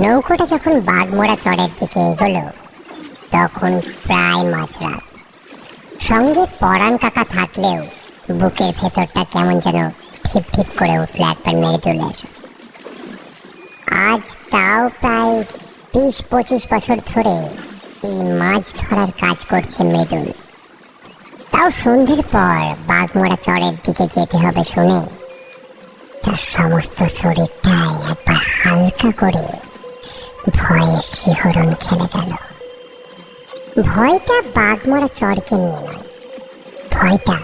নৌকোটা যখন বাঘমোড়া চরের দিকে এগোলো তখন প্রায় মাঝরাত। সঙ্গে পরাণ কাকা থাকলেও বুকের ভেতরটা কেমন যেন ঠিপ ঠিপ করে উঠল একবার মৃদুলের। আজ তাও প্রায় 20-25 বছর ধরে এই মাছ ধরার কাজ করছে মৃদুল। তাও সন্ধ্যের পর বাঘমোড়া চরের দিকে যেতে হবে শুনে তার সমস্ত শরীরটাই একবার হালকা করে ভয়ের শিহরণ খেলে গেল। ভয়টা বাঘমোড়া চরকে নিয়ে নয়, ভয়টা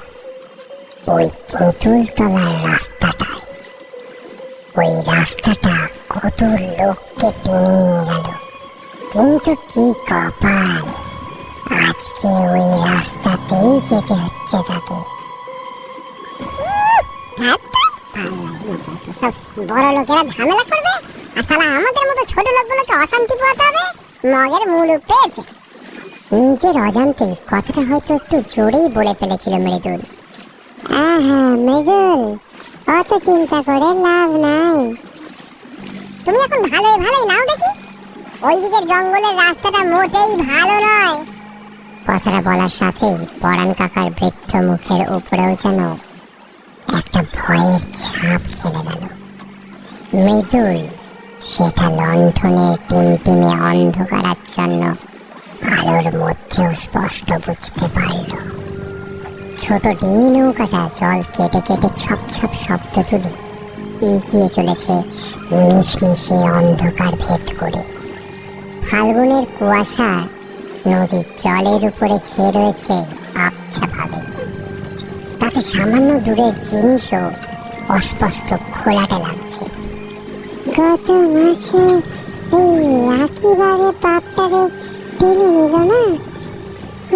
ওই তেঁতুলতলার রাস্তাটায়। ওই রাস্তাটা কত লোককে টেনে নিয়ে গেল, কিন্তু কি কপাল, আজকে ওই রাস্তাতেই যেতে হচ্ছে তাকে। বড় লোকেরা ঝামেলা করবে আর শালা আমাদের মতো ছোট লোকগুলোকে অশান্তি পোহাতে হবে, মগের মুলুক পেয়েছে। নিজের অজান্তেই কথাটা হয়তো একটু জোরেই বলে ফেলেছিল মৃদুল। মৃদুল, অত চিন্তা করে লাভ নাই। তুমি এখন ভালোই ভালোই নাও দেখি, ওই দিকের জঙ্গলের রাস্তাটা মোটেই ভালো নয়। কথাটা বলার সাথেই পরাণ কাকার বৃদ্ধ মুখের উপরেও যেন একটা ভয়ের ছাপ খেলে গেল। মৃদুল সেটা লণ্ঠনের টিমটিমে অন্ধকারাচ্ছন্ন আলোর মধ্যেও স্পষ্ট বুঝতে পারল। ছোট ডিঙি নৌকাটা জল কেটে কেটে ছপ ছপ শব্দ তুলে এগিয়ে চলেছে মিশমিশে অন্ধকার ভেদ করে। ফাল্গুনের কুয়াশা নদীর জলের উপরে ছেয়ে রয়েছে আবছা ভাবে। তাতে সামান্য দূরের জিনিসও অস্পষ্ট খোলাটে লাগছে। গত মাসে এই একেবারে পাপটারে টেনে নিল না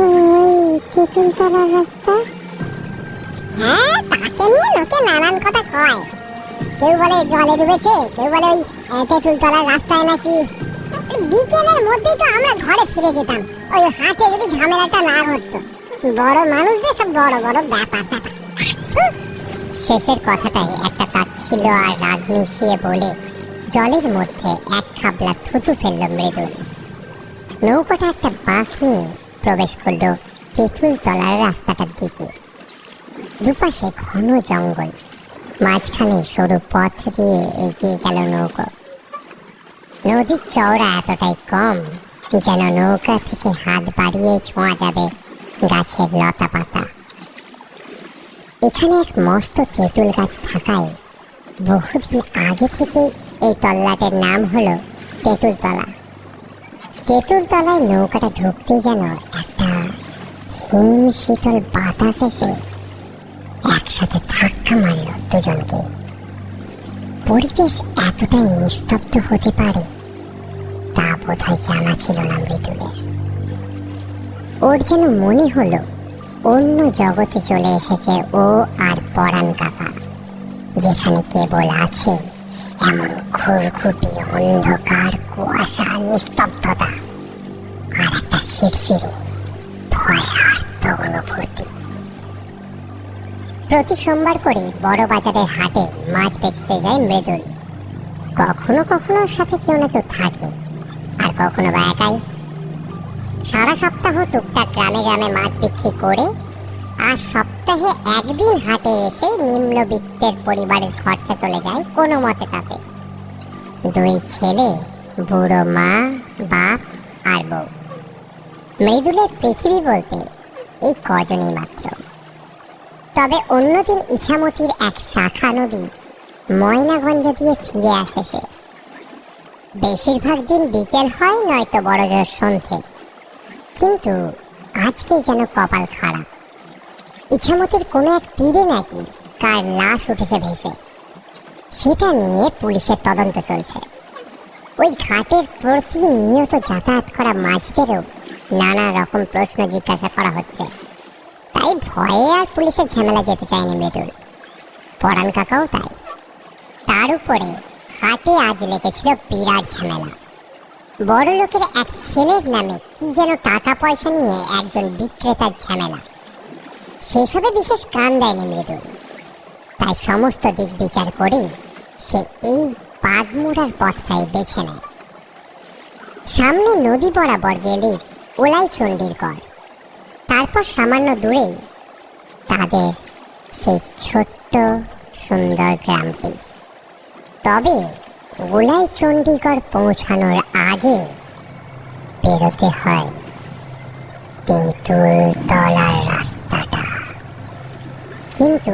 ওই তেঁতুলতলার রাস্তা। হ্যাঁ, তাকে নিয়ে লোকে নানান কথা কয়। কেউ বলে জলে ডুবেছে, কেউ বলে ওই তেঁতুলতলার রাস্তায় নাকি। বিকেলের মধ্যেই তো আমরা ঘরে ফিরে যেতাম, ওই হাটে যদি ঝামেলাটা না ঘটতো। বড় মানুষদের সব বড় বড় ব্যাপার। শেষের কথাটাই একটা তাচ্ছিল্য আর রাগ মিশিয়ে বলে জলের মধ্যে এক খাবলা থুতু ফেলল মৃদুল। নৌকাটা একটা বাঁক নিয়ে প্রবেশ করলো তেঁতুলতলার রাস্তাটার দিকে। দুপাশে ঘন জঙ্গল, মাঝখানে সরু পথ দিয়ে এগিয়ে গেল নৌকো। নদীর চওড়া এতটাই কম যেন নৌকা থেকে হাত বাড়িয়ে ছোঁয়া যাবে গাছের লতা পাতা। এখানে এক মস্ত তেঁতুল গাছ থাকায় বহুদিন আগে থেকে এই তল্লাটের নাম হলো তেঁতুলতলা। তেঁতুলতলায় নৌকাটা ঢুকতেই যেন একটা হিম শীতল বাতাস এসে একসাথে ধাক্কা মারল দুজনকে। পরিবেশ এতটাই নিস্তব্ধ হতে পারে তা বোধহয় জানা ছিল না মৃদুলের। ওর যেন মনে হলো অন্য জগতে চলে এসেছে ও আর পরাণ কাকা, যেখানে কেবল আছে এমন ঘুরঘুটি অন্ধকার, কুয়াশা, নিস্তব্ধতা আর একটা শিরশিরে ভয়ার্ত অনুভূতি। প্রতি সোমবার করে বড় বাজারের হাটে মাছ বেচতে যায় মৃদুল। কখনো কখনো সাথে কেউ না কেউ থাকে, আর কখনো বা একাই। সারা সপ্তাহ টুকটাক গ্রামে গ্রামে মাছ বিক্রি করে আর সপ্তাহে একদিন হাটে এসে নিম্নবিত্তের পরিবারের খরচা চলে যায় কোনো মতে তাতে। দুই ছেলে, বুড়ো মা, বাপ আর বউ। মৃদুলের পৃথিবী বলতে এই কজনই মাত্র। তবে অন্যদিন ইছামতির এক শাখা নদী ময়নাগঞ্জ দিয়ে ফিরে আসে সে। বেশিরভাগ দিন বিকেল হয়, নয়তো বড় জোর সন্ধে। কিন্তু আজকে যেন কপাল খারাপ। ইছামতির কোনো এক তীরে নাকি কার লাশ উঠেছে ভেসে, সেটা নিয়ে পুলিশের তদন্ত চলছে। ওই ঘাটের প্রতিনিয়ত যাতায়াত করা মাঝিদেরও নানা রকম প্রশ্ন জিজ্ঞাসা করা হচ্ছে। তাই ভয়ে আর পুলিশের ঝামেলা যেতে চায়নি মৃদুল। পরাণ কাকাও তাই। তার উপরে হাটে আজ লেগেছিল বিরাট ঝামেলা। বড় লোকের এক ছেলের নামে কি যেন টাকা পয়সা নিয়ে একজন বিক্রেতার ঝামেলা। সেসবে বিশেষ কান দেয়নি মৃদুল। তাই সমস্ত দিক বিচার করে সে এই বাঘমোড়ার পথটাই বেছে নেয়। সামনে নদী বরাবর গেলে ওলাই চণ্ডীর গড়। তারপর সামান্য দূরেই তাদের সেই ছোট্ট সুন্দর গ্রামটি। তবে ওলাই চণ্ডীগড় পৌঁছানোর আগে বেরোতে হয় তেঁতুল তলার রাস্তাটা। কিন্তু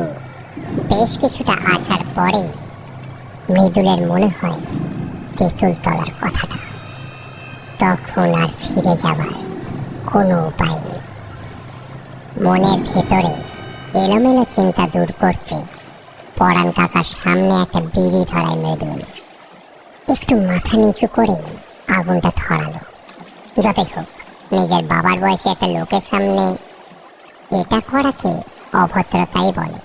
বেশ কিছুটা আসার পরে মৃদুলের মনে হয় তেঁতুল তলার কথাটা। তখন আর ফিরে যাবার কোনো উপায় নেই। মনের ভেতরে এলোমেলো চিন্তা দূর করতে পরাণ কাকার সামনে একটা বিড়ি ধরায় মৃদুল। একটু মাথা নিচু করে আগুনটা ধরালো। যতই হোক, নিজের বাবার বয়সে একটা লোকের সামনে এটা করাকে অভদ্রতাই বলে।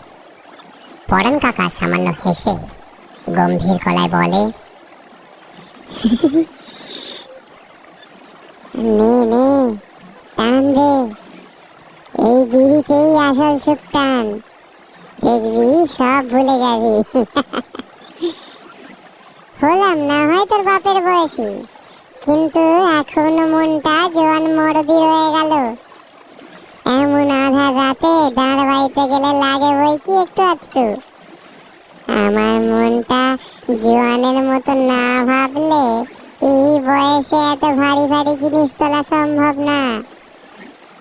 পরাণ কাকা সামান্য হেসে গম্ভীর গলায় বলে, নে নে, টান দে, এই বিড়িতেই আসল সুখ টান, দেখবি সব ভুলে যাবি। হলাম না হয় তোর বাপের বয়সী, কিন্তু এখনো মনটা জোয়ান মরদি রয়ে গেল। এমন আধার রাতে দাঁড় বাড়িতে গেলে লাগে বই কি একটু আধটু। আমার মনটা জোয়ানের মতো না ভাবলে এই বয়সে এত ভারী ভারী জিনিস তোলা সম্ভব না।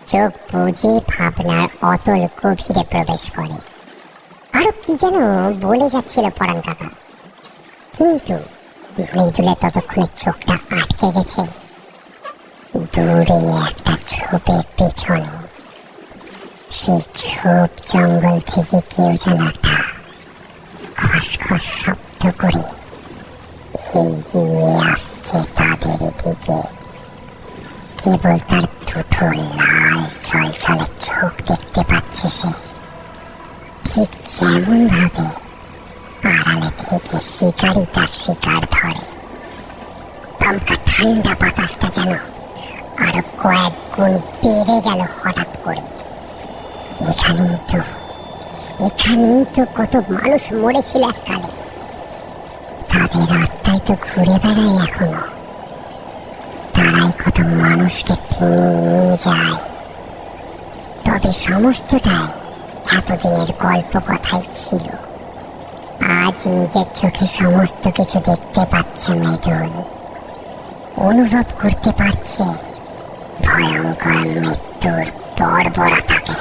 চোখ বুঝে ভাবনার অতল গভীরে প্রবেশ করে। আরো কি যেন বলে যাচ্ছিল পরাণ কাকা, কিন্তু মৃদুলের ততক্ষণে চোখটা আটকে গেছে দূরে একটা ঝোপের পেছনে। সেই ঝোপ জঙ্গল থেকে কেউ যেন একটা খসখস শব্দ করে এগিয়ে আসছে তাদের দিকে। কেবল তার দুটো লাল ছলছলে চোখ দেখতে পাচ্ছে সে, ঠিক যেমন ভাবে আড়ালে থেকে শিকারি তার শিকার ধরে। দমকা ঠান্ডা বাতাসটা যেন আরো কয়েক গুণ বেড়ে গেল হঠাৎ করে। এখানেই তো কত মানুষ মরেছিল এককালে, তাদের আত্মাই তো ঘুরে বেড়ায় এখনো। তারাই কত মানুষকে টেনে নিয়ে যায়। তবে সমস্তটাই এতদিনের গল্প কথাই ছিল। আজ নিজের চোখে সমস্ত কিছু দেখতে পাচ্ছে মৃদুল, অনুভব করতে পারছে ভয়ঙ্কর মৃত্যুর বর্বরতাকে।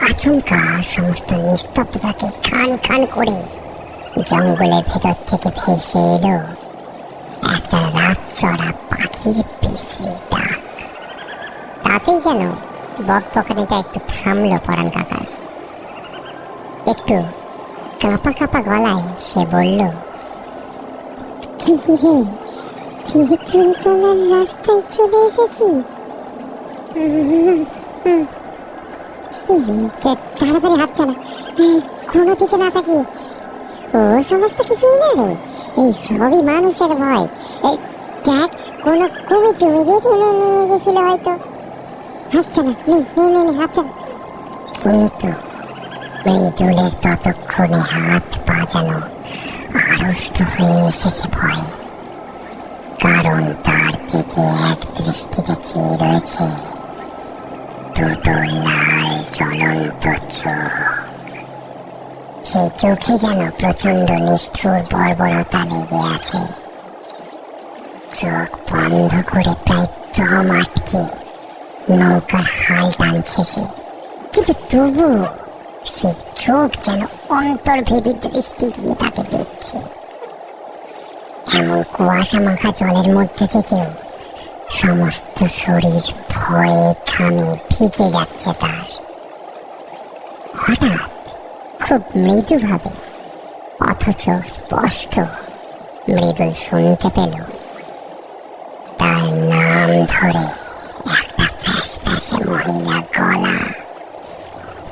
আচমকা সমস্ত নিস্তব্ধতাকে খান খান করে জঙ্গলের ভেতর থেকে ভেসে এলো একটা রাত চড়া পাখির বিশ্রী ডাক। তাতেই যেন বকবকানিটা একটু থামলো পরাণ কাকার। একটু কাঁপা কাঁপা গলায় সে বলল, কি রে, তেঁতুল তলার রাস্তায় চলে এসেছি। তাড়াতাড়ি হাত চালা, কোনো দিকে না তাকিয়ে। ও সমস্ত কিছুই না রে, এই সবই মানুষের ভয়। দেখ, কোনো কুমির টুমির টেনে নিয়ে গেছিল হয়তো। হাত চালা, নে হাত চালা। কিন্তু মৃদুলের ততক্ষণে হাত পা যেন আড়ষ্ট হয়ে এসেছে ভয়ে। কারণ তার দিকে এক দৃষ্টিতে চেয়ে রয়েছে দুটো লাল জ্বলন্ত চোখ। সেই চোখে যেন প্রচন্ড নিষ্ঠুর বর্বরতা লেগে আছে। চোখ বন্ধ করে প্রায় দম আটকে নৌকার হাল টানছে সে, কিন্তু তবু সেই চোখ যেন অন্তর্ভেদী দৃষ্টি দিয়ে তাকে দেখছে। এমন কুয়াশা মাখা জলের মধ্যে থেকেও সমস্ত শরীর ভয়ে ঘামে ভিজে যাচ্ছে তার। হঠাৎ খুব মৃদুভাবে অথচ স্পষ্ট মৃদুল শুনতে পেল তার নাম ধরে একটা ফ্যাস ফ্যাসে মহিলা গলা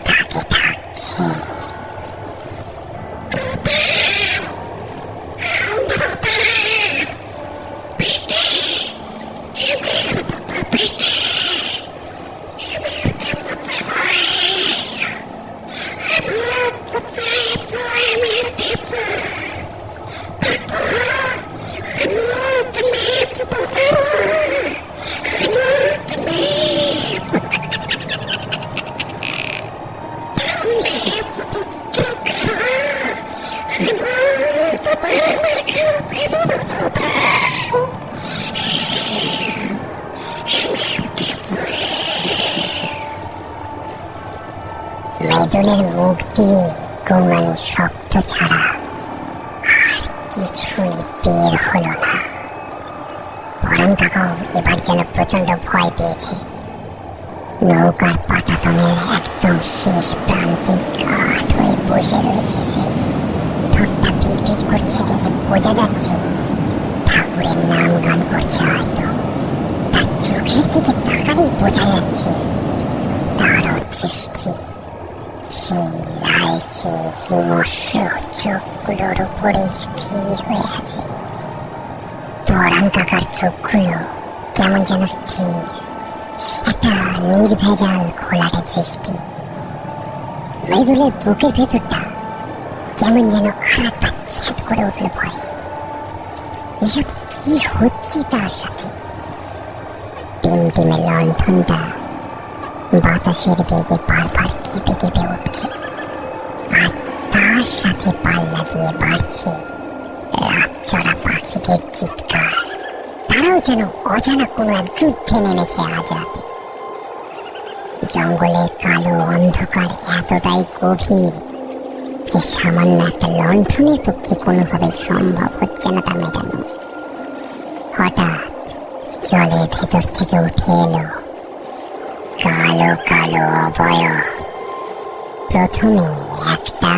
তাকে ডাকছে। মৃদুলের মুখ দিয়ে গোঙানি শব্দ ছাড়া আর কিছুই বের হলো না। পরাণ কাকাও এবার যেন প্রচন্ড ভয় পেয়েছে। নৌকার পাটাতনের একদম শেষ প্রান্তে কাঠ হয়ে বসে রয়েছে সে। ঠোঁটটা পিট করছে দেখে বোঝা যাচ্ছে ঠাকুরের নাম গান করছে হয়তো। তার চোখের দিকে তাকালেই বোঝা যাচ্ছে তারও দৃষ্টি সেই লালচে হিংস্র চোখগুলোর উপরে স্থির হয়ে আছে। পরাণ কাকার চোখগুলো কেমন যেন স্থির, একটা নির্ভেজাল খোলাটে দৃষ্টি। মৃদুলের বুকের ভেতরটা কেমন যেন আরেকবার ছেদ করে উঠল ভয়। এসব কি হচ্ছে তার সাথে? টিমটিমে লণ্ঠনটা বাতাসের বেগে বারবার কেঁপে কেঁপে উঠছে, আর তার সাথে পাল্লা দিয়ে বাড়ছে রাতচরা পাখিদের চিৎকার। তারাও যেন অজানা কোনো এক যুদ্ধে নেমেছে আজ রাতে। জঙ্গলের কালো অন্ধকার এতটাই গভীর যে সামান্য একটা লণ্ঠনের পক্ষে কোনোভাবে সম্ভব হচ্ছে না তা মেটানো। হঠাৎ জলের ভেতর থেকে উঠে এলো কালো কালো অবয়ব। প্রথমে একটা,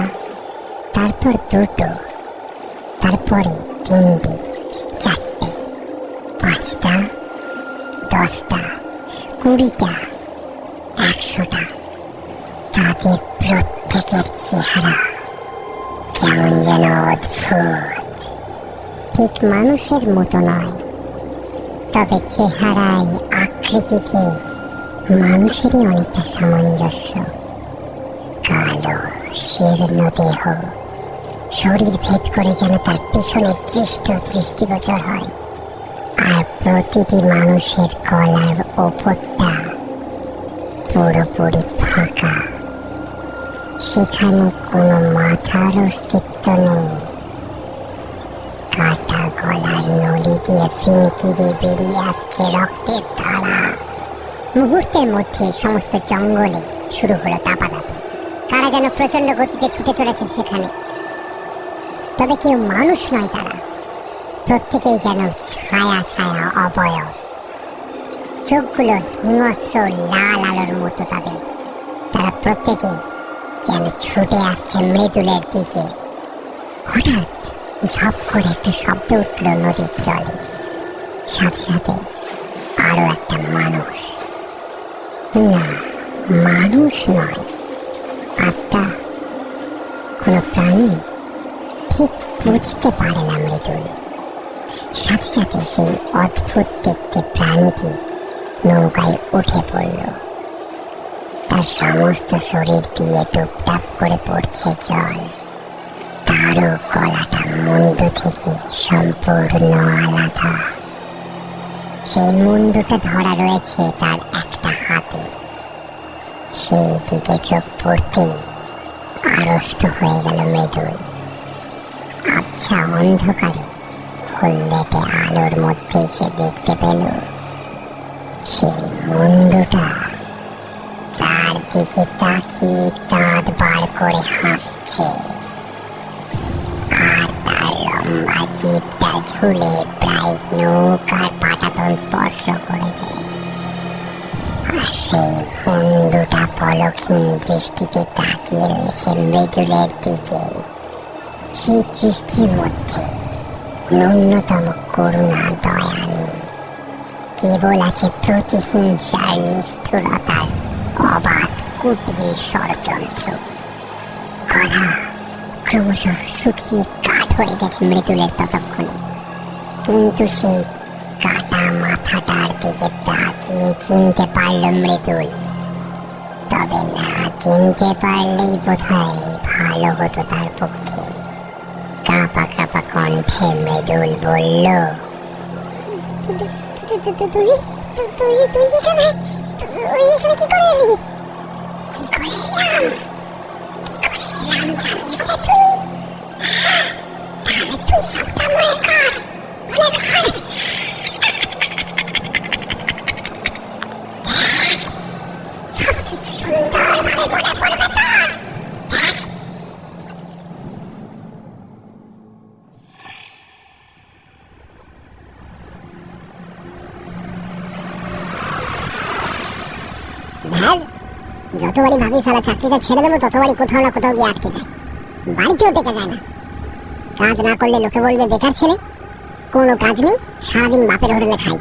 তারপর দুটো, তারপরে তিনটে, চারটে, 5টা, 10টা, 20টা, 100টা। তাদের প্রত্যেকের চেহারা কেমন যেন অদ্ভুত। ঠিক মানুষের মতো নয়, তবে চেহারায় আকৃতিতে মানুষেরই অনেকটা সামঞ্জস্য। কালো শীর্ণ দেহ, শরীর ভেদ করে যেন তার পিছনে দৃষ্টিগোচর হয়। আর প্রতিটি মানুষের গলার ওপরটা পুরোপুরি ফাঁকা, সেখানে কোনো মাথার অস্তিত্ব নেই। কাটা গলার নলি দিয়ে ফিনকি দিয়ে বেরিয়ে আসছে রক্তের ধারা। মুহূর্তের মধ্যে সমস্ত জঙ্গলে শুরু হলো দাপাদাপি। কারা যেন প্রচন্ড গতিতে ছুটে চলেছে সেখানে। তবে কেউ মানুষ নয় তারা, প্রত্যেকেই যেন ছায়া ছায়া অবয়ব। চোখগুলো হিংস্র লাল আলোর মতো তাদের। তারা প্রত্যেকে যেন ছুটে আসছে মৃদুলের দিকে। হঠাৎ ঝপ করে একটা শব্দ উঠল নদীর জলে, সাথে সাথে আরো একটা মানুষ। না, মানুষ নয়, আত্মা, কোনো প্রাণী, ঠিক বুঝতে পারে না মৃদুল। সাথে সাথে সেই অদ্ভুত দেখতে প্রাণীটি নৌকায় উঠে পড়ল। তার সমস্ত শরীর দিয়ে টুপটাপ করে পড়ছে জল। তারও গলাটা মুন্ডু থেকে সম্পূর্ণ আলাদা। সেই মুন্ডুটা ধরা রয়েছে তার একটা হাতে। সেই দিকে চোখ পড়তেই আড়ষ্ট হয়ে গেল মৃদুল। আবছা অন্ধকারে হলদেটে আলোর মধ্যে সে দেখতে পেল সেই মুন্ডুটা তার দিকে তাকিয়ে দাঁত বার করে হাসছে, আর তার লম্বা জিভটা ঝুলে প্রায় নৌকার পাটাতন স্পর্শ করেছে। আর সেই মুন্ডুটা পলকহীন দৃষ্টিতে তাকিয়ে রয়েছে মৃদুলের দিকে। সেই দৃষ্টির মধ্যে ন্যূনতম করুণা দয়া নেই, কেবল আছে প্রতিহিংসার নিষ্ঠুরতার অবাধ কুটিল ষড়যন্ত্র। গলা ক্রমশ শুকিয়ে কাঠ হয়ে গেছে মৃদুলের ততক্ষণে, কিন্তু সেই কাটা মাথাটার দিকে তাকিয়ে চিনতে পারল মৃদুল। তবে না চিনতে পারলেই বোধহয় ভালো হতো তার পক্ষে। কাঁপা কাঁপা কণ্ঠে মৃদুল বলল, তুই তুই তুই এখানে তুই এখানে কি করে এলি? কি করে এলাম জানিস না তুই? তাহলে তুই সবটা মনে কর, মনে কর। সব কিছু সুন্দরভাবে মনে পড়বে তোর। ধ্যান, যতবারই ভাবি সারা চাকরিটা ছেড়ে দেবো ততবারই কোথাও না কোথাও গিয়ে আটকে যায়, বাড়িতেও টেকা যায় না। কাজ না করলে লোকে বলবে বেকার ছেলে, কোনো কাজ নেই, সারাদিন বাপের হোটেলে খাই,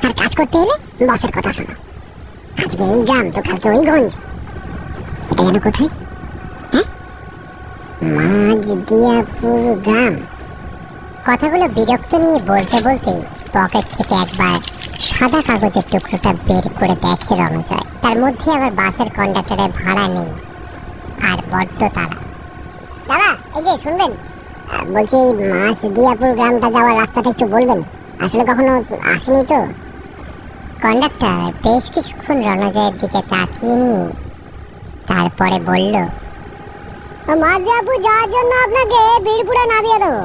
আর কাজ করতে এলে বসের কথা শোনো। আজকে এই গ্রাম তো কালকে ওই গঞ্জ। এটা যেন কোথায়? হ্যাঁ, মাঝদিয়াপুর গ্রাম। কথাগুলো বিরক্ত নিয়ে বলতে বলতে পকেট থেকে একবার সাদা কাগজের টুকরোটা বের করে দেখে রণজয়। তার মধ্যে আবার বাসের কন্ডাক্টরের ভাড়া নেই আর বড্ড তাড়া। দাদা, এই যে শুনবেন, বলছি মাঝদিয়াপুর গ্রামটা যাওয়ার রাস্তাটা একটু বলবেন, আসলে কখনো আসেনি তো। কন্ডাক্টর বেশ কিছুক্ষণ রণজয়ের দিকে তাকিয়ে নিয়ে তারপরে বলল, মাঝদিয়াপুর যাওয়ার জন্য আপনাকে বীরপুরে নামিয়ে দেবো,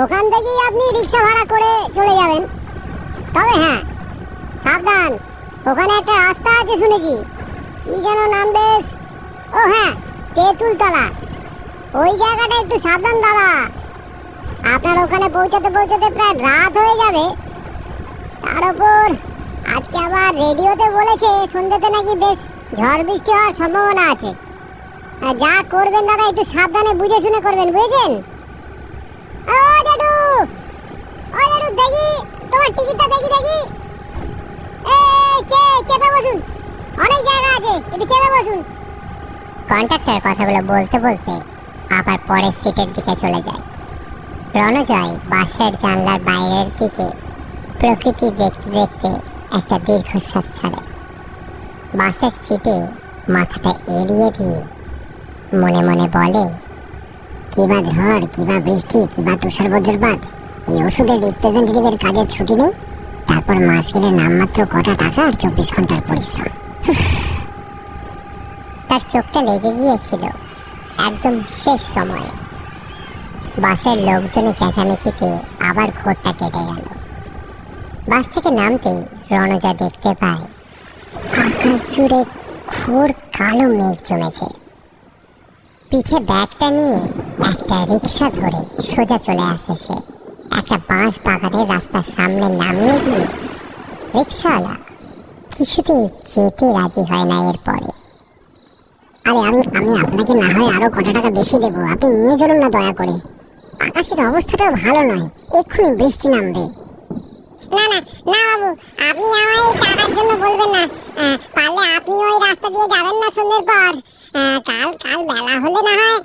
ওখান থেকেই আপনি রিক্সা ভাড়া করে চলে যাবেন। তবে হ্যাঁ, সাবধান, ওখানে একটা রাস্তা আছে শুনেছি, কি যেন নাম বেশ, ও হ্যাঁ, তেঁতুলতলা, ওই জায়গাটা একটু সাবধান দাদা। আপনার ওখানে পৌঁছাতে পৌঁছাতে প্রায় রাত হয়ে যাবে। তার উপর আজকে আবার রেডিওতে বলেছে সন্ধ্যেতে নাকি বেশ ঝড় বৃষ্টি হওয়ার সম্ভাবনা আছে। যা করবেন দাদা একটু সাবধানে বুঝে শুনে করবেন, বুঝেছেন? ও দাদু, ও দাদু, দেখি তোমার টিকিটটা, দেখি দেখি। চেপে বসুন, অনেক জায়গা আছে, একটু চেপে বসুন। কন্ট্রাক্টর কথাগুলো বলতে বলতে আবার পরের সিটের দিকে চলে যায়। রণজয় বাসের জানলার বাইরের দিকে প্রকৃতি দেখতে দেখতে একটা দীর্ঘশ্বাস ছাড়ে। বাসের সিটে মাথাটা এড়িয়ে দিয়ে মনে মনে বলে, কিবা ঝড়, কিবা বৃষ্টি, কিবা তুষার বজ্রপাত, এই ওষুধের রিপ্রেজেন্টেটিভের কাজের ছুটি নেই, তারপর মাস গেলে নামমাত্র কটা টাকা আর 24 ঘন্টার পরিশ্রম। তার চোখটা লেগে গিয়েছিল একদম শেষ সময়ে। বাসের লোকজনের চেঁচামেচিতে আবার ঘোরটা কেটে গেল। বাস থেকে নামতেই রণজয় দেখতে পায় আকাশ জুড়ে ঘোর কালো মেঘ জমেছে। পিঠে ব্যাগটা নিয়ে একটা রিক্সা ধরে সোজা চলে আসে সে। একটা বাঁশ বাগানের রাস্তার সামনে নামিয়ে দিয়ে রিক্সাওয়ালা কিছুতেই যেতে রাজি হয় না। এরপরে, আরে আমি আপনাকে না হয় আরো কটা টাকা বেশি দেবো, আপনি নিয়ে চলুন না দয়া করে, আকাশের অবস্থাটাও ভালো নয়, এক্ষুনি বৃষ্টি নামবে। না না না বাবু, আপনি আমায় টাকার জন্য বলবেন না, পারলে আপনি ওই রাস্তা দিয়ে যাবেন না সন্ধ্যের পর, কাল বেলা হলে না হয়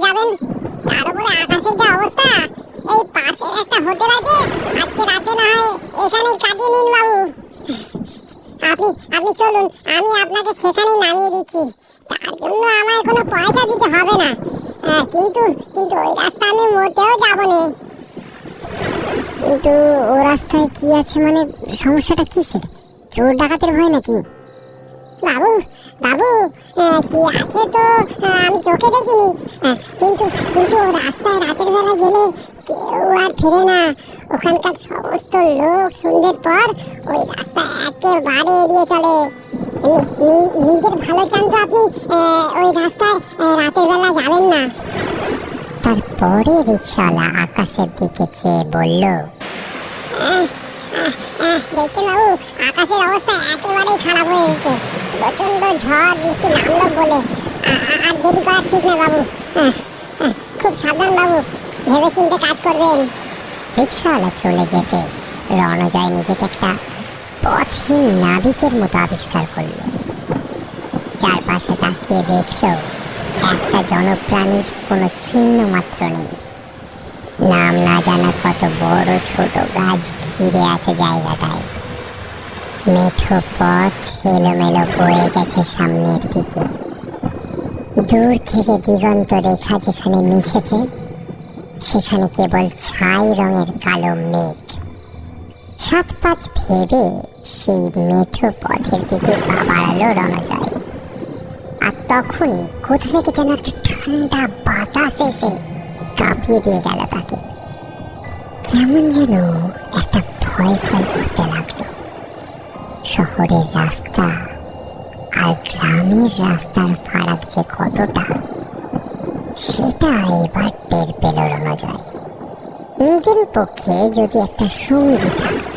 যাবেন। তার উপরে আকাশের যে অবস্থা, এই পাশের একটা হোটেল আছে, আজকে রাতে না হয় এখানেই কাটিয়ে নিন বাবু। আপনি চলুন, আমি আপনাকে সেখানেই নামিয়ে দিচ্ছি, তার জন্য আমায় কোনো পয়সা দিতে হবে না, কিন্তু ওই রাস্তা আমি মোটেও যাবো না। কিন্তু ও রাস্তায় কি আছে, মানে সমস্যাটা কিসের? চোর ডাকাতের ভয় নাকি? বাবু বাবু, কি আছে তো আমি চোখে দেখিনি, কিন্তু রাস্তায় রাতের বেলা গেলে কেউ আর ফেরে না। ওখানকার সমস্ত লোক সন্ধ্যের পর ওই রাস্তা একেবারে এড়িয়ে চলে। নিজের ভালো চান তো আপনি ওই রাস্তায় রাতের বেলা যাবেন না। তারপরে রিক্সাওয়ালা আকাশের দিকে চেয়ে বলল, দেখছেন বাবু, আকাশের অবস্থা একেবারেই খারাপ হয়ে গেছে, প্রচন্ড ঝড় বৃষ্টি নামলো বলে আর দেরি করা ঠিক না বাবু, খুব সাবধান বাবু, ভেবে চিন্তে কাজ করবেন। রিক্সাওয়ালা চলে যেতে রণজয় নিজেকে একটা পথহীন নাবিকের মতো আবিষ্কার করল। চারপাশে তাকিয়ে দেখল একটা জনপ্রাণীর কোনো চিহ্ন মাত্র নেই। নাম না জানা কত বড় ছোট গাছ ঘিরে আছে জায়গাটায়। মেঠো পথ এলোমেলো বয়ে গেছে সামনের দিকে। দূর থেকে দিগন্ত রেখা যেখানে মিশেছে সেখানে কেবল ছাই রঙের কালো মেঘ। সাত-পাঁচ ভেবে সেই মেঠো পথের দিকে পা বাড়ালো রণজয়। আর তখনই কোথা থেকে যেন একটা ঠান্ডা বাতাস এসে কাঁপিয়ে দিয়ে গেল তাকে। কেমন যেন একটা ভয় ভয় করতে লাগলো। শহরের রাস্তা আর গ্রামের রাস্তার ফারাক যে কতটা, সেটা এবার টের পেল রণজয়। নিজের পক্ষে যদি একটা সঙ্গী থাকত।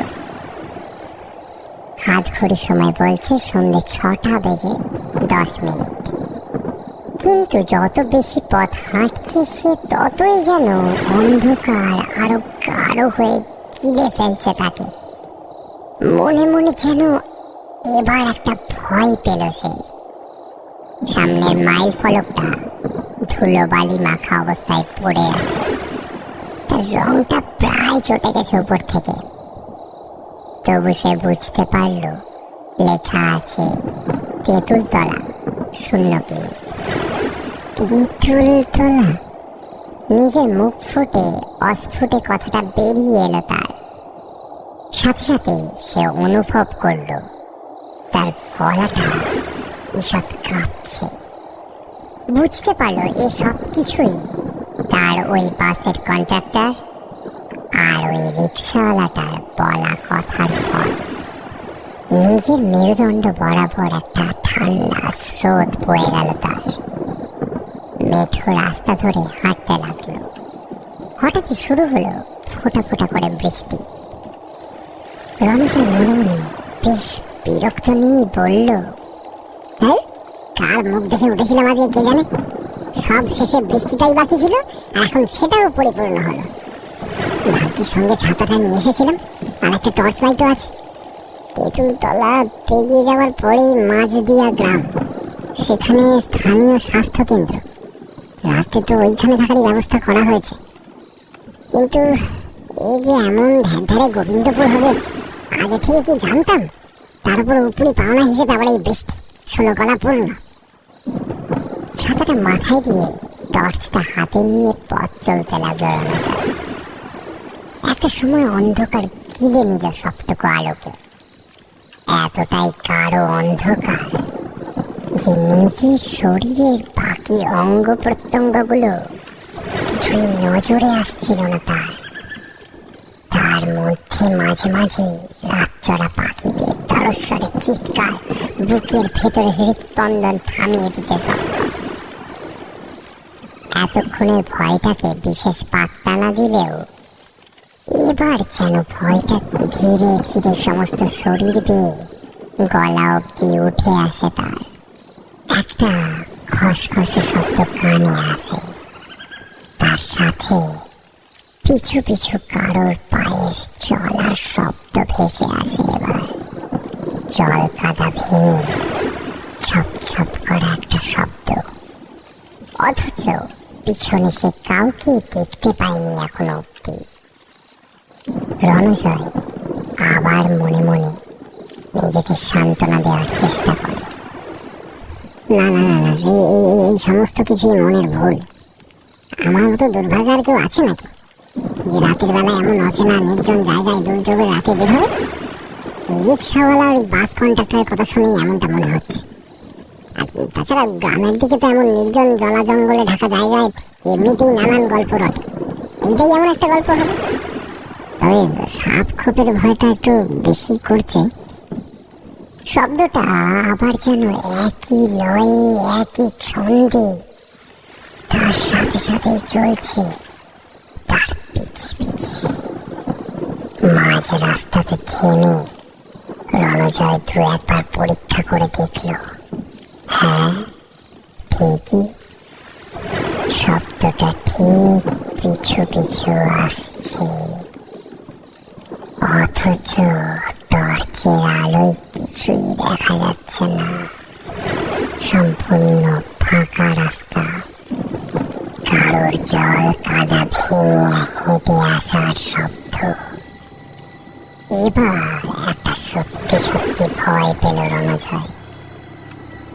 হাত ঘড়ির সময় বলছে সন্ধ্যে 6টা বেজে 10 মিনিট। কিন্তু যত বেশি পথ হাঁটছে সে ততই যেন অন্ধকার আরো গাঢ় হয়ে গিলে ফেলছে তাকে। মনে মনে যেন এবার একটা ভয় পেল সে। সামনের মাইল ফলকটা ধুলো বালি মাখা অবস্থায় পড়ে আছে, তার রংটা প্রায় চটে গেছে উপর থেকে। তবু সে বুঝতে পারল লেখা আছে তেঁতুলতলা 0 কিমি। তেঁতুলতলা? নিজের মুখ ফুটে অস্ফুটে কথাটা বেরিয়ে এলো তার। সাথে সাথে সে অনুভব করল তার গলাটা ঈষৎ কাঁপছে। বুঝতে পারলো এ সব কিছুই তার ওই বাসের কন্ট্রাক্টর আর ওই রিক্সাওয়ালাটার বলা কথার ফল। নিজের মেরুদণ্ড বরাবর একটা ঠান্ডা স্রোত বয়ে গেল তার। মেঠো রাস্তা ধরে হাঁটতে লাগলো। হঠাৎই শুরু হলো ফোঁটা ফোঁটা করে বৃষ্টি। রণজয় মনে মনে বেশ বিরক্ত নিয়ে বলল, হ্যাঁ, কার মুখ দেখে উঠেছিলাম আজকে কে জানে। সব শেষে বৃষ্টিটাই বাকি ছিল, আর এখন সেটাও পরিপূর্ণ হলো। ভাগ্যের সঙ্গে ছাতাটা নিয়ে এসেছিলাম, আর একটা টর্চ লাইটও আছে। তেঁতুলতলা পেরিয়ে যাওয়ার পরেই মাঝদিয়া গ্রাম, সেখানে স্থানীয় স্বাস্থ্য কেন্দ্র। রাতে তো ওইখানে থাকারই ব্যবস্থা করা হয়েছে, কিন্তু এই যে এমন ধারে গোবিন্দপুর হবে আগে থেকে কি জানতাম? তার উপর উপরি পাওনা হিসেবে আবার এই বৃষ্টি, 16 গলা পূর্ণ। ছাতাটা মাথায় দিয়ে টর্চটা হাতে নিয়ে পথ চলতে লাগলো রণজয়। একটা সময় অন্ধকার গিলে নিল সবটুকু আলোকে। এতটাই গাঢ় অন্ধকার যে নিজের শরীরের বাকি অঙ্গ প্রত্যঙ্গগুলো কিছুই নজরে আসছিল না তার মধ্যে মাঝে মাঝে রাতচরা পাখিদের তারস্বরে চিৎকার বুকের ভেতরে হৃদস্পন্দন থামিয়ে দিতে সক্ষম। এতক্ষণের ভয়টাকে বিশেষ পাত্তা না দিলেও এবার যেন ভয়টা ধীরে ধীরে সমস্ত শরীর বেয়ে গলা অব্দি উঠে আসে তার। একটা খসখসে শব্দ কানে আসে, তার সাথে পিছু পিছু কারোর পায়ের চলার শব্দ ভেসে আসে। এবার জল কাদা ভেঙে ছপ ছপ করা একটা শব্দ, অথচ পিছনে সে কাউকে দেখতে পায়নি এখনো অব্দি। রণজয় আবার মনে মনে নিজেকে সান্ত্বনা দেওয়ার চেষ্টা করে, না না না না, এই সমস্ত কিছুই মনের ভুল। আমার মতো দুর্ভাগ্য আর কেউ আছে নাকি যে রাতের বেলায় এমন অচেনা নির্জন জায়গায় দুর্যোগে রাতে বের হবে? রিক্সাওয়ালা ওই বাস কন্ট্রাক্টরের কথা শুনেই এমনটা মনে হচ্ছে। আর তাছাড়া গ্রামের দিকে তো এমন নির্জন জলা জঙ্গলে ঢাকা জায়গায় এমনিতেই নানান গল্প রটে, এইটাই এমন একটা গল্প হবে। তবে সাপ খোপের ভয়টা একটু বেশি করছে। শব্দটা আবার যেন একই লয়ে একই ছন্দে তার সাথে সাথেই চলছে তার পিছে পিছে। মাঝ রাস্তাতে থেমে রণজয় 2-1 বার পরীক্ষা করে দেখল, হ্যাঁ ঠিকই, শব্দটা ঠিক পিছু পিছু আসছে। অথচ টর্চের আলোয় কিছুই দেখা যাচ্ছে না, সম্পূর্ণ ফাঁকা রাস্তা। কারোর জল কাদা ভেঙে হেঁটে আসার শব্দ। এবার একটা সত্যি সত্যি ভয় পেল রণজয়।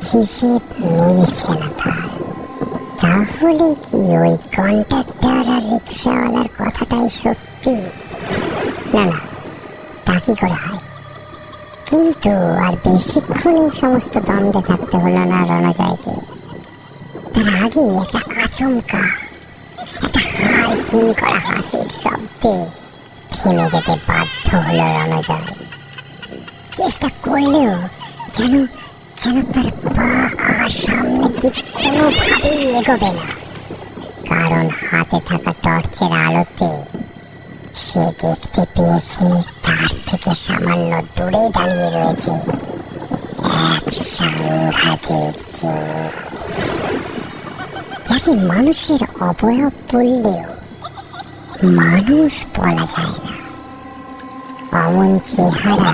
হিসেব মিলছে না তার। তাহলে কি ওই কন্ট্রাক্টর আর রিক্সাওয়ালার কথাটাই সত্যি? না না, তা কি করে হয়। কিন্তু আর বেশিক্ষণ এই সমস্ত দ্বন্দ্বে থাকতে হলো না রণজয়কে। তার আগে একটা আচমকা, একটা হাড় হিম করা হাসির শব্দে থেমে যেতে বাধ্য হলো রণজয়। চেষ্টা করলেও যেন যেন তার পা আর সামনের দিক কোনোভাবেই এগোবে না, কারণ হাতে থাকা টর্চের আলোতে সে দেখতে পেয়েছে তার থেকে সামান্য দূরে দাঁড়িয়ে রয়েছে এক সাংঘাতিক জিনিস, যাকে মানুষের অবয়ব বললেও মানুষ বলা যায় না। অমন চেহারা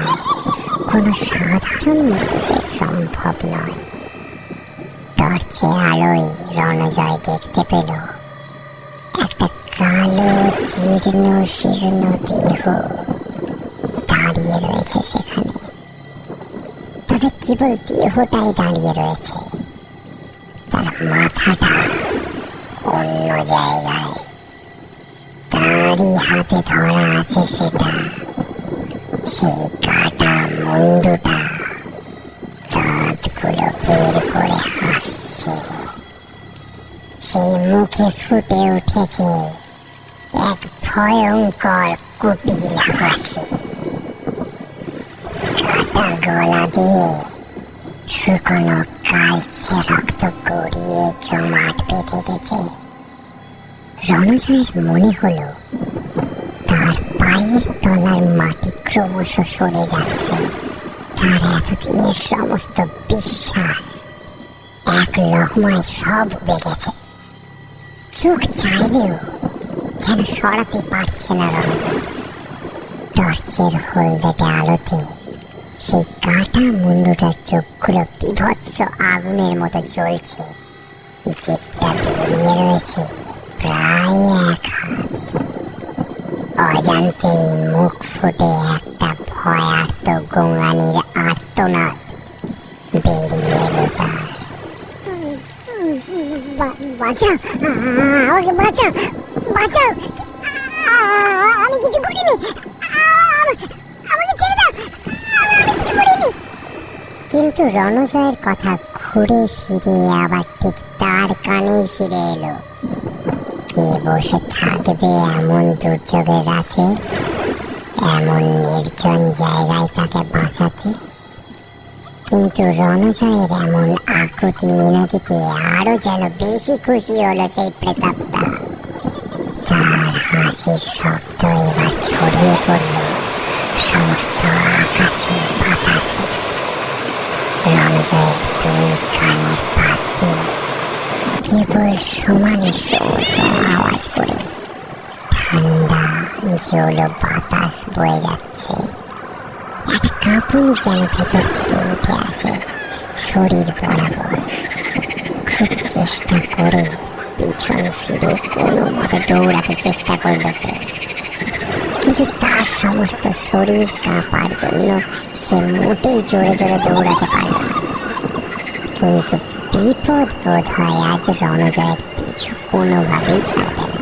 কোনো সাধারণ মানুষের সম্ভব নয়। টর্চের আলোয় রণজয় দেখতে পেল একটা কালো জীর্ণ শীর্ণ দেহ দাঁড়িয়ে রয়েছে সেখানে। তবে কেবল দেহটাই দাঁড়িয়ে রয়েছে, তার মাথাটা অন্য জায়গায়। তারই হাতে ধরা আছে সেটা, সেই কাটা মুন্ডুটা দাঁতগুলো বের করে হাসছে। সেই মুখে ফুটে উঠেছে এক ভয়ঙ্কর কুটিল হাসি। কাটা গলা দিয়ে শুকনো কালচে রক্ত গড়িয়ে জমাট বেঁধে গেছে। রণজয়ের মনে হলো তার পায়ের তলার মাটি ক্রমশ সরে যাচ্ছে। তার এতদিনের সমস্ত বিশ্বাস এক লহমায় সব উবে গেছে। চোখ চাইলেও যেন সরাতে পারছে না রণজয়। টর্চের হলদেটে আলোতে সেই কাটা মুন্ডুটার চোখগুলো বিভৎস আগুনের মতো জ্বলছে। জিভটা বেরিয়ে রয়েছে প্রায় এক হাত। অজান্তেই মুখ ফুটে একটা ভয়ার্ত গঙ্গানির আর্তনাদ বেরিয়ে এলো তার। বাঁচাও, আমাকে বাঁচাও, বাঁচাও, আমি কিছু করিনি, আমাকে ছেড়ে দাও, আমি কিছু করিনি। কিন্তু রণজয়ের কথা ঘুরে ফিরে আবার ঠিক তার কানেই ফিরে এলো। কে বসে থাকবে এমন দুর্যোগের রাতে, এমন নির্জন জায়গায় তাকে বাঁচাতে? কিন্তু রণজয়ের এমন আকুতি মিনতিতে আরো যেন বেশি খুশি হলো সেই প্রেতাত্মা। তার হাসির শব্দ এবার ছড়িয়ে পড়ল সমস্ত আকাশে বাতাসে। রণজয়ের দুই কানের পাশ দিয়ে কেবল সমানে শো শো আওয়াজ করে ঠান্ডা জল বাতাস বয়ে যাচ্ছে। একটা কাঁপুনি যেন ভেতর থেকে উঠে আসে শরীর বরাবর। খুব চেষ্টা করে পিছন ফিরে কোনো মতে দৌড়াতে চেষ্টা করলো সে, কিন্তু তার সমস্ত শরীর কাঁপার জন্য সে মোটেই জোরে জোরে দৌড়াতে পারল না। কিন্তু বিপদ বোধ হয় আজ রণজয়ের পিছু কোনোভাবেই ছাড়বে না।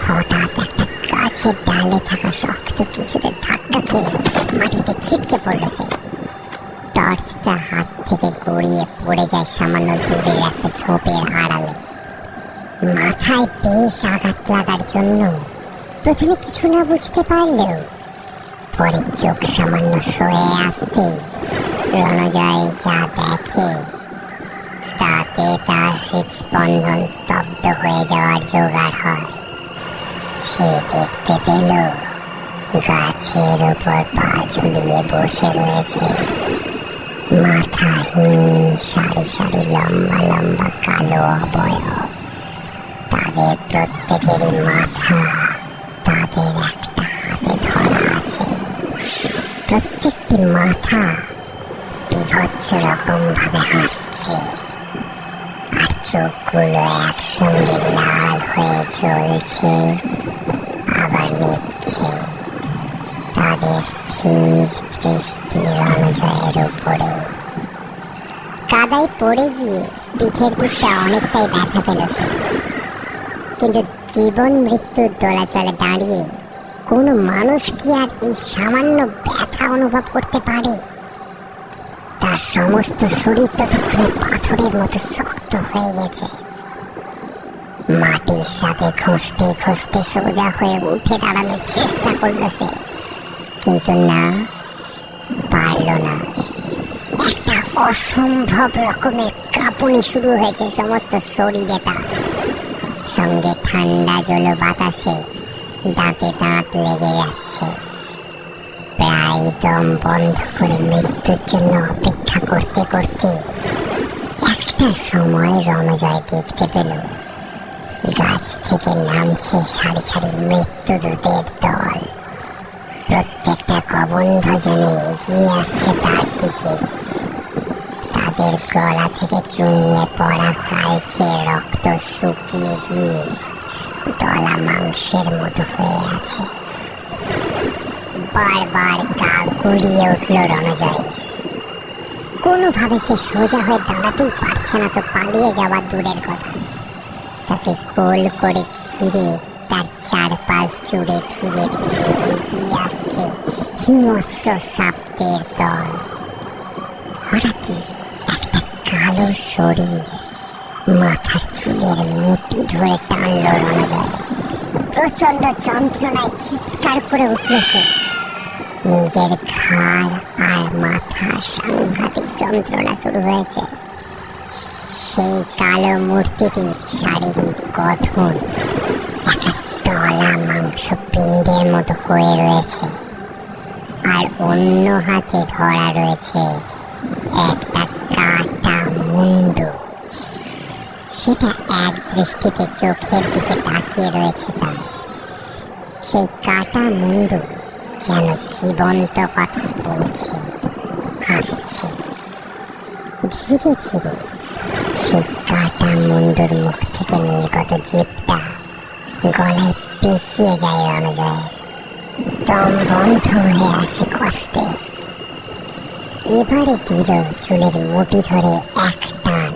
হঠাৎ একটা গাছের ডালে থাকা শক্ত কিছুতে ধাক্কা খেয়ে মাটিতে ছিটকে পড়ল সে। টর্চটা হাত থেকে গড়িয়ে পড়ে যায় সামান্য দূরের একটা ঝোপের আড়ালে। মাথায় বেশ আঘাত লাগার জন্য প্রথমে কিছু না বুঝতে পারলেও পরে চোখ সামান্য সয়ে আসতেই রণজয় যা দেখে তাতে তার হৃদস্পন্দন স্তব্ধ হয়ে যাওয়ার জোগাড় হয়। সে দেখতে পেল গাছের উপর পা ঝুলিয়ে বসে রয়েছে মাথাহীন সারি সারি লম্বা লম্বা কালো অবয়ব। তাদের প্রত্যেকেরই মাথা তাদের একটা হাতে ধরা আছে। প্রত্যেকটি মাথা বিভৎস রকম ভাবে হাসছে, আর চোখগুলো একসঙ্গে লাল হয়ে জ্বলছে আবার নিচ্ছে। তাদের স্থির দৃষ্টি রণজয়ের উপরে। কাদায় পড়ে গিয়ে পিঠের দিকটা অনেকটাই ব্যথা পেল সে, কিন্তু জীবন মৃত্যুর দোলাচলে দাঁড়িয়ে কোনো মানুষ কি আর এই সামান্য ব্যথা অনুভব করতে পারে? তার সমস্ত শরীর ততক্ষণে পাথরের মতো শক্ত হয়ে গেছে। মাটির সাথে ঘষতে ঘষতে সোজা হয়ে উঠে দাঁড়ানোর চেষ্টা করলো সে, কিন্তু না, পারল না। একটা অসম্ভব রকমের কাঁপুনি শুরু হয়েছে সমস্ত শরীরে তার। সঙ্গে ঠান্ডা জল বাতাসে দাঁতে দাঁত লেগে যাচ্ছে। প্রায় দম বন্ধ করে মৃত্যুর জন্য অপেক্ষা করতে করতে একটা সময় রণজয় দেখতে পেল গাছ থেকে নামছে সারি সারি মৃত্যুদূতের দল। প্রত্যেকটা কবন্ধ যেন এগিয়ে আসছে তার দিকে। তাদের গলা থেকে চুইয়ে পড়া কালচে রক্ত শুকিয়ে গিয়ে দলা মাংসের মতো হয়ে আছে। বারবার গা গুলিয়ে উঠল রণজয়। কোনোভাবে সে সোজা হয়ে দাঁড়াতেই পারছে না, তো পালিয়ে যাওয়া দূরের কথা, তাকে গোল করে ঘিরে তার চারপাশ জুড়ে ধীরে ধীরে এগিয়ে আসছে হিংস্র সাপের দল। হঠাৎই একটা কালো শরীর মাথার চুলের মুঠি ধরে টানল রণজয়। প্রচন্ড যন্ত্রণায় চিৎকার করে উঠল সে। নিজের ঘাড় আর মাথা সাংঘাতিক যন্ত্রণা শুরু হয়েছে। সেই কালো মূর্তিটির শারীরিক গঠন একটা টলা মাংসপিণ্ডের মতো হয়ে রয়েছে, আর অন্য হাতে ধরা রয়েছে একটা কাটা মুন্ডু। সেটা এক দৃষ্টিতে চোখের দিকে তাকিয়ে রয়েছে তার। সেই কাটা মুন্ডু যেন জীবন্ত কথা বলছে, হাসছে। ধীরে ধীরে সেই কাটা মুন্ডুর মুখ থেকে নির্গত জিভটা গলায় পেঁচিয়ে যায় রণজয়ের। দম বন্ধ হয়ে আসে কষ্টে। এবারে দিল চুলের মুঠি ধরে এক টান।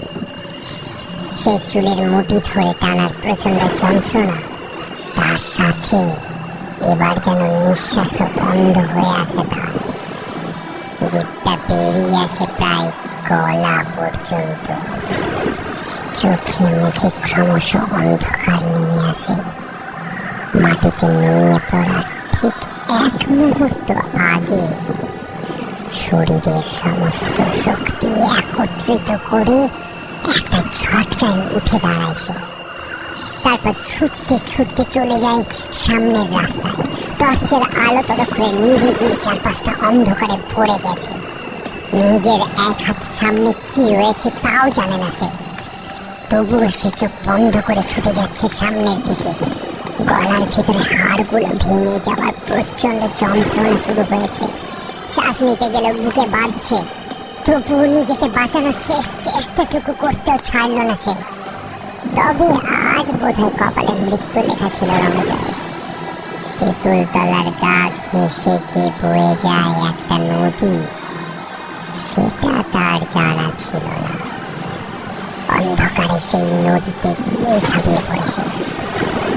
সেই চুলের মুঠি ধরে টানার প্রচন্ড যন্ত্রণা, তার সাথে এবার যেন নিঃশ্বাস বন্ধ হয়ে আসে তার। জিভটা বেরিয়ে আসে প্রায় গলা পর্যন্ত। চোখে মুখে ক্রমশ অন্ধকার নেমে আসে। মাটিতে নুয়ে পড়ার ঠিক এক মুহূর্ত আগে শরীরের সমস্ত শক্তি একত্রিত করে একটা ঝটকায় উঠে দাঁড়ায় সে। তারপর ছুটতে ছুটতে চলে যায় সামনের রাস্তায়। টর্চের আলো ততক্ষণে নিভে গিয়ে চারপাশটা অন্ধকারে ভরে গেছে। নিজের এক হাত সামনে কি রয়েছে তাও জানে না সে, তবুও সে চোখ বন্ধ করে ছুটে যাচ্ছে সামনের দিকে। গলার ভিতরে হাড়গুলো ভেঙে যাওয়ার প্রচন্ড যন্ত্রণা শুরু হয়েছে। শ্বাস নিতে গেলে বুকে বাঁধছে, তবুও নিজেকে বাঁচানোর শেষ চেষ্টাটুকু করতেও ছাড়ল না সে। তবে আজ বোধহয় কপালে মৃত্যু লেখা ছিল রণজয়। তেঁতুল তলার গা ঘেঁষে যে বয়ে যায় একটা নদী, সেটা তার জানা ছিল না। অন্ধকারে সেই নদীতে গিয়ে ঝাঁপিয়ে পড়েছে,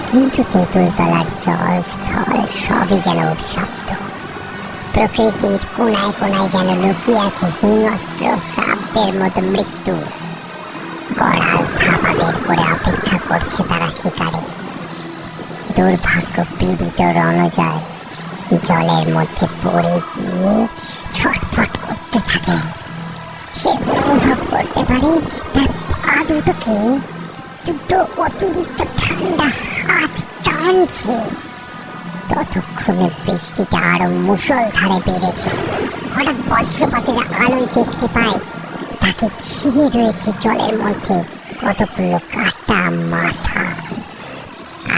কিন্তু তেঁতুল তলার জল স্থল সবই যেন অভিশপ্ত। প্রকৃতির কোনায় কোনায় যেন লুকিয়ে আছে হিংস্র সাপের মতো মৃত্যু। কড়াল থাবা বের করে অপেক্ষা করছে তারা শিকারে। দুর্ভাগ্য পীড়িত রণজয় জলের মধ্যে পড়ে গিয়ে ছটফট করতে থাকে। সে অনুভব করতে পারে তার পা দুটোকে দুটো অতিরিক্ত ঠান্ডা হাত টানছে। ততক্ষণে বৃষ্টিটা আরো মুষলধারে বেড়েছে। হঠাৎ বজ্রপাতের আলোয় দেখতে পায় তাকে ঘিরে রয়েছে জলের মধ্যে কতগুলো কাটা মাথা।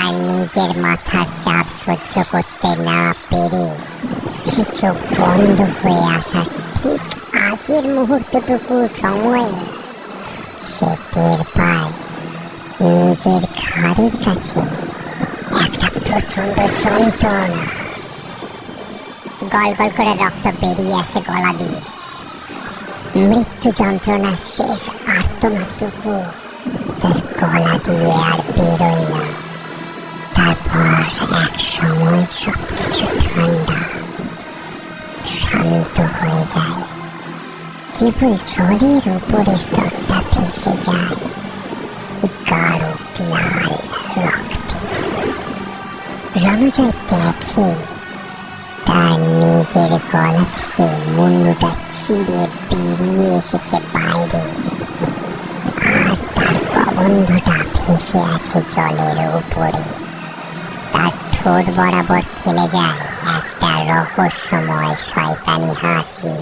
আর নিজের মাথার চাপ সহ্য করতে না পেরে সে চোখ বন্ধ হয়ে আসার ঠিক আগের মুহূর্তটুকু সময়ে সে টের পায় নিজের ঘাড়ের কাছে একটা প্রচন্ড যন্ত্রণা। গল গল করে রক্ত বেরিয়ে আসে গলা দিয়ে। মৃত্যু যন্ত্রণার শেষ আর্তনাদটুকু তার গলা দিয়ে আর বেরোয় না। তারপর এক সময় সবকিছু ঠান্ডা শান্ত হয়ে যায়, কেবল জলের উপরে স্তরটা ভেসে যায় গাঢ় লাল রক্তে। রণজয় দেখে তার নিজের গলা থেকে মুন্ডুটা ছিঁড়ে বেরিয়ে এসেছে বাইরে, আর তার কবন্ধটা ভেসে আছে জলের উপরে। তার ঠোঁট বরাবর খেলে যায় একটা রহস্যময় শয়তানি হাসি।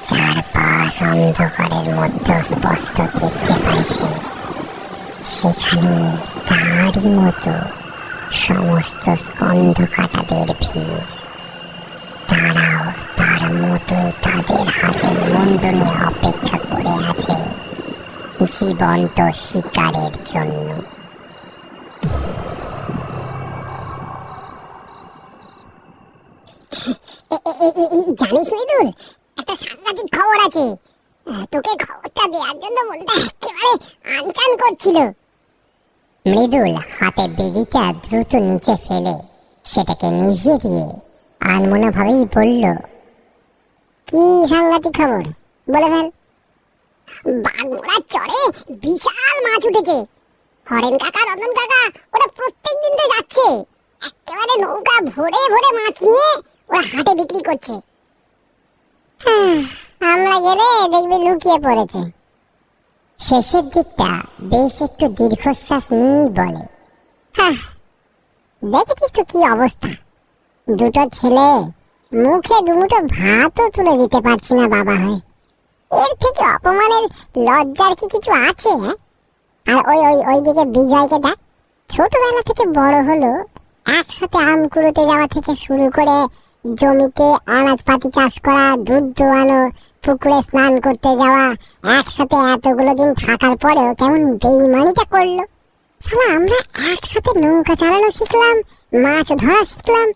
চারপাশ অন্ধকারের মধ্যে স্পষ্ট দেখতে পায় সে, সেখানে তারই মতো সমস্ত স্কন্ধ কাটাদের ভিড়। তারাও তার মতোই তাদের হাতে মুন্ডু নিয়ে অপেক্ষা করে আছে জীবন্ত শিকারের জন্য। জানিস মৃদুল, একটা সাংঘাতিক খবর আছে। তোকে খবরটা দেওয়ার জন্য মনটা একেবারে আনচান করছিল। মৃদুল হাতে বিড়িটা দ্রুত নিচে ফেলে সেটাকে নিভিয়ে দিয়ে আনমনা ভাবেই বলল, কি সাংঘাতিক খবর, বলে ফেল। বাগমোড়ার চরে বিশাল মাছ উঠেছে। হরেন কাকা, রতন কাকা ওরা প্রত্যেক দিন তো যাচ্ছে, একেবারে নৌকা ভরে ভরে মাছ নিয়ে ওরা হাটে বিক্রি করছে। আমরা গেলে দেখবি লুকিয়ে পড়েছে। শেষের দিকটা বেশ একটু দীর্ঘশ্বাস নিয়েই বলে, দেখেছিস তো কি অবস্থা, দুটো ছেলে মুখে দুমুঠো ভাতও তুলে দিতে পারছি না বাবা হয়। এর থেকে অপমানের লজ্জার কি কিছু আছে? আর ওই দিকে বিজয়কে দেখ, ছোটবেলা থেকে বড় হলো, একসাথে আম কুড়োতে যাওয়া থেকে শুরু করে জমিতে আনাজপাতি চাষ করা, দুধ দোয়ানো, পুকুরে স্নান করতে যাওয়া, একসাথে এতগুলো দিন থাকার পরেও কেমন বেইমানিটা করলো। শালা আমরা একসাথে নৌকা চালানো শিখলাম, মাছ ধরা শিখলাম,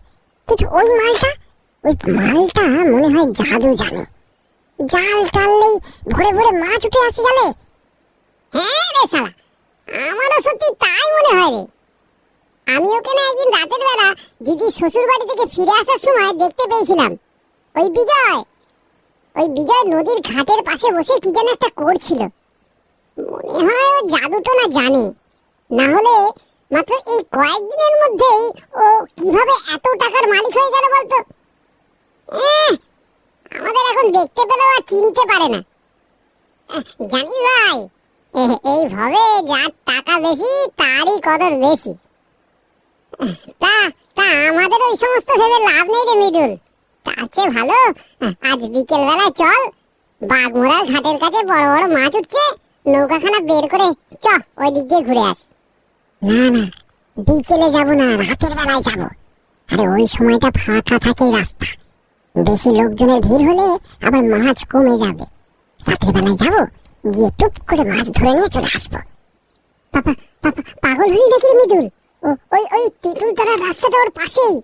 কিন্তু ওই মালটা মনে হয় জাদু জানে। জাল টানলেই ভরে ভরে মাছ উঠে আসে জালে। হ্যাঁ রে শালা, আমারও সত্যি তাই মনে হয় রে। আমি ওকে না একদিন রাতের বেলা দিদির শ্বশুর বাড়ি থেকে ফিরে আসার সময় দেখতে পেয়েছিলাম। ওই বিজয় নদীর ঘাটের পাশে বসে কি যেন একটা করছিল। মনে হয় ও জাদুটো না জানে, না হলে মাত্র এই কয়েকদিনের মধ্যেই ও কিভাবে এত টাকার মালিক হয়ে গেল বলতো। আমাদের এখন দেখতে পেলেও আর চিনতে পারে না। জানিস ভাই, এইভাবে যার টাকা বেশি তারই কদর বেশি। তা আমাদের ওই সমস্ত ভেবে লাভ নেই রে মৃদুল। তার চেয়ে ভালো আজ বিকেল বেলায় চল, বাগমোড়ার ঘাটের কাছে বড় বড় মাছ উঠছে, নৌকাখানা বের করে চ ওই দিক দিয়ে ঘুরে আসি। না, বিকেলে যাব না, রাতের বেলায় যাব। আরে ওই সময়টা ফাঁকা থাকে রাস্তা, বেশি লোকজনের ভিড় হলে আবার মাছ কমে যাবে। রাতের বেলায় যাব, গিয়ে টুপ করে মাছ ধরে নিয়ে চলে আসবো। পাগল হলি নাকি মৃদুল? ওই তেঁতুলতলার রাস্তাটা ওর পাশেই।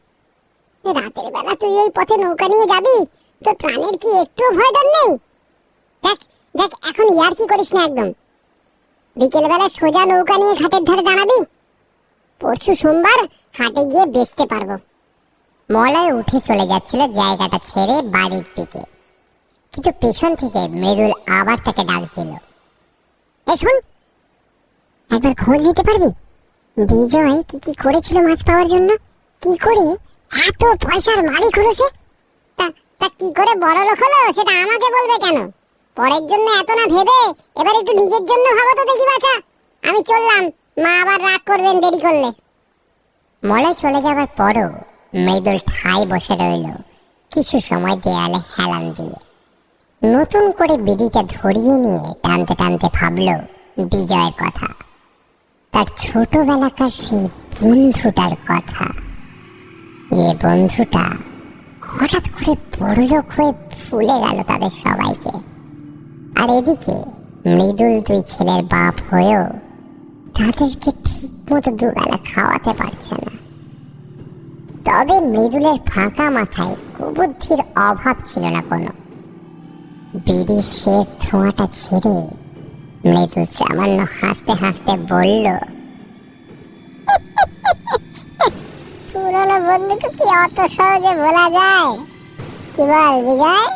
রাতের বেলা তুই ওই পথে নৌকা নিয়ে যাবি, তোর প্রাণের কি একটু ভয় ডর নেই? দেখ এখন ইয়ার কি করিস না একদম। বিকেল বেলা সোজা নৌকা নিয়ে ঘাটের ধারে দাঁড়াবি, পরশু সোমবার হাটে গিয়ে বেচতে পারবো। মলয় উঠে চলে যাচ্ছিল জায়গাটা ছেড়ে বাড়ির দিকে, কিন্তু পেছন থেকে মৃদুল আবার তাকে ডাক দিল, শোন, একবার খোঁজ নিতে পারবি বিজয় কি করেছিল মাছ পাওয়ার জন্য? কি করে এত পয়সার মালিক হলো সে? তা কি করে বড় লোক হলো সেটা আমাকে বলবে কেন? পরের জন্য এত না ভেবে এবার একটু নিজের জন্য ভাবো তো দেখি বাছা। আমি চললাম, মা আবার রাগ করবেন দেরি করলে। মলয় চলে যাবার পরও মৃদুল ঠাই বসে রইল কিছু সময় দেয়ালে হেলান দিয়ে। নতুন করে বিড়িটা ধরিয়ে নিয়ে টানতে টানতে ভাবল বিজয়ের কথা, তার ছোটবেলাকার সেই বন্ধুটার কথা, যে বন্ধুটা হঠাৎ করে বড়লোক হয়ে ভুলে গেল তাদের সবাইকে। আর এদিকে মৃদুল দুই ছেলের বাপ হয়েও তাদেরকে ঠিক মতো দুবেলা খাওয়াতে পারছে না। তবে মৃদুলের ফাঁকা মাথায় কুবুদ্ধির অভাব ছিল না কোনো। বিড়ির শেষ ধোঁয়াটা ছেড়ে মৃদুল সামান্য হাসতে হাসতে বলল, পুরনো বন্ধুকে কি অত সহজে ভোলা যায়? কি বল বিজয়?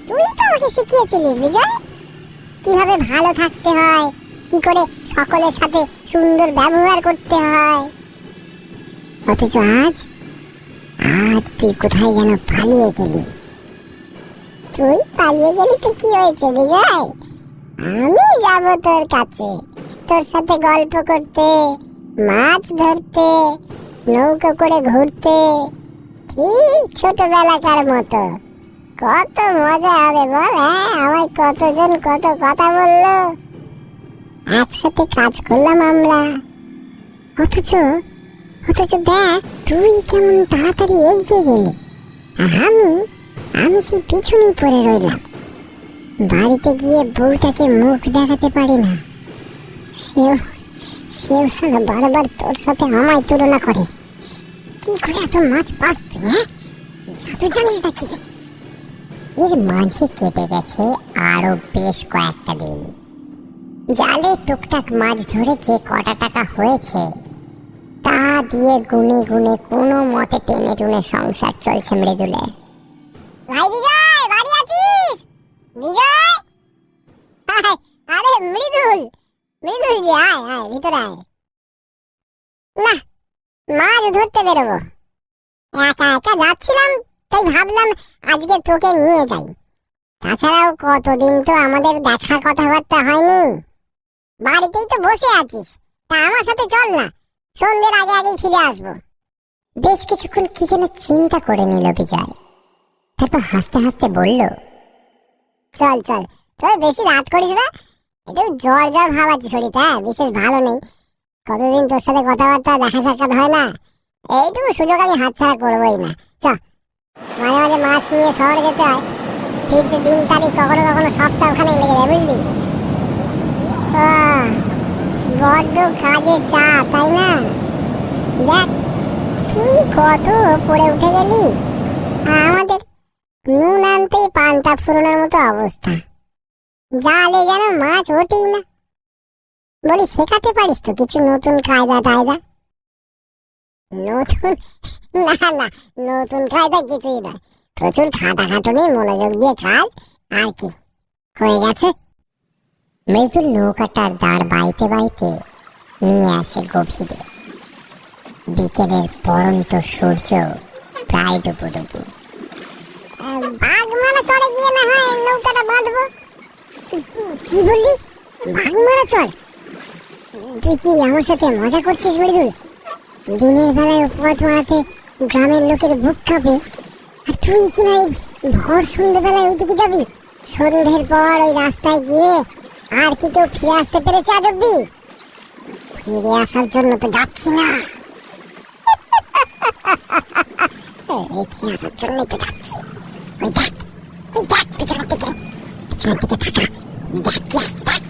তুই তো আমাকে শিখিয়েছিলিস বিজয়, কিভাবে ভালো থাকতে হয়, কি করে সকলের সাথে সুন্দর ব্যবহার করতে হয়। অথচ আজ আজ তুই কোথায় যেন পালিয়ে গেলি। তুই পালিয়ে গেলি তো কি হয়েছে বিজয়? আমি যাব তোর কাছে, তোর সাথে গল্প করতে, মাছ ধরতে, নৌকো করে ঘুরতে, ঠিক ছোটবেলাকার মতো। কত মজা হবে বল। হ্যাঁ, আমায় কতজন কত কথা বললো, একসাথে কাজ করলাম আমরা। অথচ অথচ দেখ, তুই কেমন তাড়াতাড়ি এগিয়ে গেলি, আর আমি সেই পিছনেই পড়ে রইলাম। বাড়িতে গিয়ে বউটাকে মুখ দেখাতে পারি না, সেও সেও সারা বারবার তোর সাথে আমায় তুলনা করে। কি করে এত মাছ পাস তুই? হ্যাঁ, জাদু জানিস নাকি? এর মাঝে কেটে গেছে আরো বেশ কয়েকটা দিন। জালে টুকটাক মাছ ধরে যে কটা টাকা হয়েছে তা দিয়ে গুনে গুনে কোনো মতে টেনে টুনে সংসার চলছে মৃদুলের। ভাই বিজয়, বাড়ি আছিস? বিজয়, আরে মৃদুল, মৃদুল যে, আয় আয় ভিতরে আয়। না, মাছ ধরতে বেরোবো। একা একা যাচ্ছিলাম, তাই ভাবলাম আজকে তোকে নিয়ে যাই। তাছাড়াও কতদিন তো আমাদের দেখা কথাবার্তা হয়নি। বাড়িতেই তো বসে আছিস, তা আমার সাথে চল না, সন্ধ্যের আগে আগে ফিরে আসবো। বেশ কিছুক্ষণ কি যেন চিন্তা করে নিল বিজয়, তারপর হাসতে হাসতে বলল, চল চল, তবে বেশি রাত করিস না। একটু জ্বর জ্বর ভাব আছে শরীরটা, বিশেষ ভালো নেই। কতদিন তোর সাথে কথাবার্তা দেখা সাক্ষাৎ হয় না, এইটুকু সুযোগ আমি হাতছাড়া করবোই না। চ, মাঝে মাঝে মাছ নিয়ে শহরে যেতে হয়, ফিরতে দিন তারিখ কখনো কখনো সপ্তাহখানেক লেগে যায়, বুঝলি? বড্ড কাজের চাপ, তাই না? দেখ, তুই কত পড়ে উঠে গেলি, আমাদের নুন আনতেই পান্তা ফুরোনোর মতো অবস্থা। জালে যেন মাছ ওঠেই না। বলি, শেখাতে পারিস তো কিছু নতুন কায়দা টায়দা? নতুন? না না, নতুন কায়দা কিছুই নয়, প্রচুর খাটাখাটুনি, মনোযোগ দিয়ে কাজ, আর কি হয়ে গেছে। মৃদুল নৌকাটার দাঁড় বাইতে বাইতে নিয়ে আসে গভীরে। বিকেলের পরন্ত সূর্য প্রায় ডুবু ডুবু। বাঘমারা চড়ে গিয়ে না হয় নৌকাটা বাঁধবো। কি বললি? বাঘমারা চড়? তুই কি আমার সাথে মজা করছিস মৃদুল? দিনের বেলায় পথ মারাতে গ্রামের লোকের বুক কাঁপে, আর তুই কিনা এই ভর সন্ধ্যেবেলায় ওইদিকে যাবি? সন্ধ্যের পর ওই রাস্তায় গিয়ে আর কি কেউ ফিরে আসতে পেরেছে আজ অব্দি? ফিরে আসার জন্য তো যাচ্ছি না, রেখে আসার জন্যই তো যাচ্ছি। ওই দেখ, ওই দেখ, পিছনের দিকে থাকা, দেখ কি আসছে, দেখ।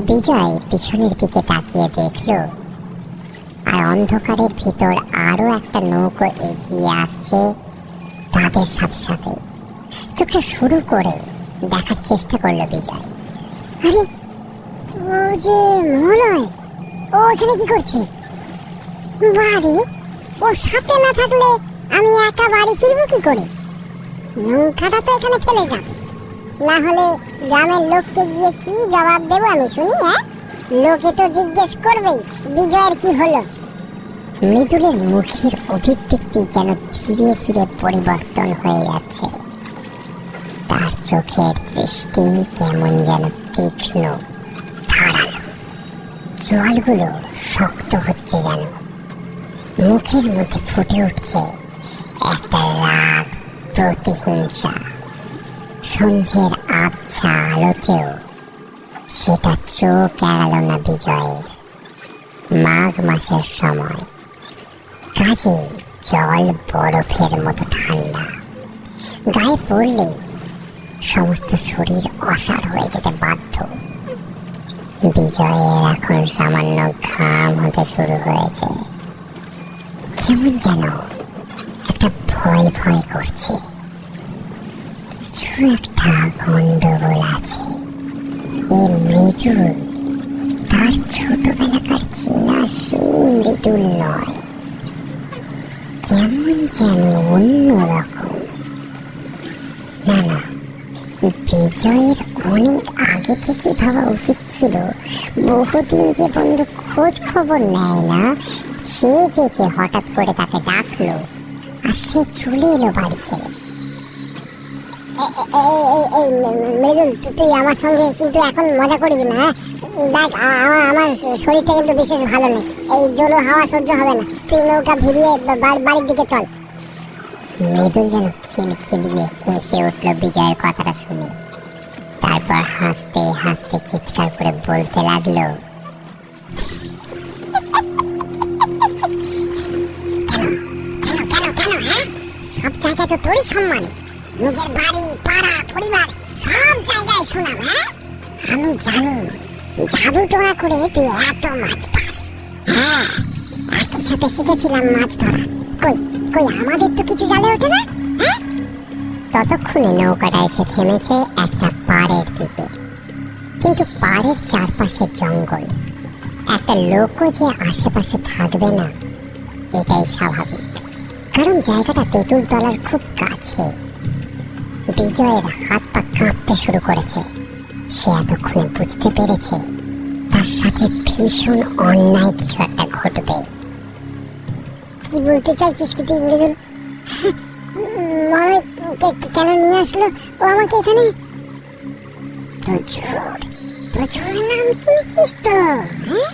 বিজয় পিছনের দিকে তাকিয়ে দেখল, আর অন্ধকারের ভিতর আরো একটা নৌকো এগিয়ে আসছে তাদের সাথে সাথে। চোখটা শুরু করে দেখার চেষ্টা করলো বিজয়। আরে, ও যে মলয়, ও এখানে কি করছে? বাড়ি, ও সাথে না থাকলে আমি একা বাড়ি ফিরবো কি করে? নৌকাটা তো এখানে ফেলে যা, না হলে গ্রামের লোককে গিয়ে কি জবাব দেবো আমি শুনি? হ্যাঁ, লোকে তো জিজ্ঞেস করবেই বিজয়ের কি হলো। মৃদুলের মুখের অভিব্যক্তি যেন ধীরে ধীরে পরিবর্তন হয়ে যাচ্ছে। তার চোখের দৃষ্টি কেমন যেন তীক্ষ্ণ, ধারালো, জলগুলো শক্ত হচ্ছে যেন। মুখের মধ্যে ফুটে উঠছে একটা রাগ, প্রতিহিংসা। সন্ধ্যের আবছা আলোতেও সেটা চোখ এড়াল না বিজয়ের। মাঘ মাসের সময়, কাজে জল বরফের মতো ঠান্ডা, গায়ে পড়লে সমস্ত শরীর অসাড় হয়ে যেতে বাধ্য। বিজয়ের এখন সামান্য ঘাম হতে শুরু হয়েছে। কেমন যেন একটা ভয় ভয় করছে, কিছু একটা গন্ডগোল আছে। এই মৃদুল তার ছোটবেলাকার চেনা সেই মৃদুল নয়। কেমন যেন অন্যরকম। না না, বিজয়ের অনেক আগে থেকে ভাবা উচিত ছিল, বহুদিন যে বন্ধু খোঁজ খবর নেয় না, সে যে হঠাৎ করে তাকে ডাকলো আর সে চলে এলো বাড়ি ছেড়ে। মৃদুল, তুই আমার সঙ্গে কিন্তু এখন মজা করবি না। দেখ, আমার শরীরটা কিন্তু বিশেষ ভালো নেই, এই জোরে হাওয়া সহ্য হবে না। তুই নৌকা ভিড়িয়ে বাড়ির দিকে চল। মৃদুল যেন খিলখিলিয়ে হেসে উঠল বিজয়ের কথাটা শুনে। তারপর হাসতে হাসতে চিৎকার করে বলতে লাগলো, কেন কেন কেন হ্যাঁ? সব জায়গায় তো তোরই সম্মান, নিজের বাড়ি, পাড়া, পরিবার সব জায়গায় সুনাম। হ্যাঁ, আমি জানি জাদু টোনা করে তুই এত মাছ পাস। হ্যাঁ, একই সাথে শিখেছিলাম মাছ ধরা। কই কই আমাদের তো কিছু জালে ওঠে না। হ্যাঁ, ততক্ষণে নৌকাটা এসে থেমেছে একটা পাড়ের দিকে। কিন্তু পাড়ের চারপাশে জঙ্গল, একটা লোকও যে আশেপাশে থাকবে না এটাই স্বাভাবিক, কারণ জায়গাটা তেঁতুল তলার খুব কাছে। বিজয়ের হাত পা কাঁপতে শুরু করেছে। সে এতক্ষণে বুঝতে পেরেছে তার সাথে ভীষণ অন্যায় কিছু একটা ঘটবে। কি বলতে চাইছিস কি তুই মৃদুল? মলয় কেন নিয়ে আসলো ও আমাকে এখানে? প্রচুর প্রচুর নাম কিনেছিস তো, হ্যাঁ?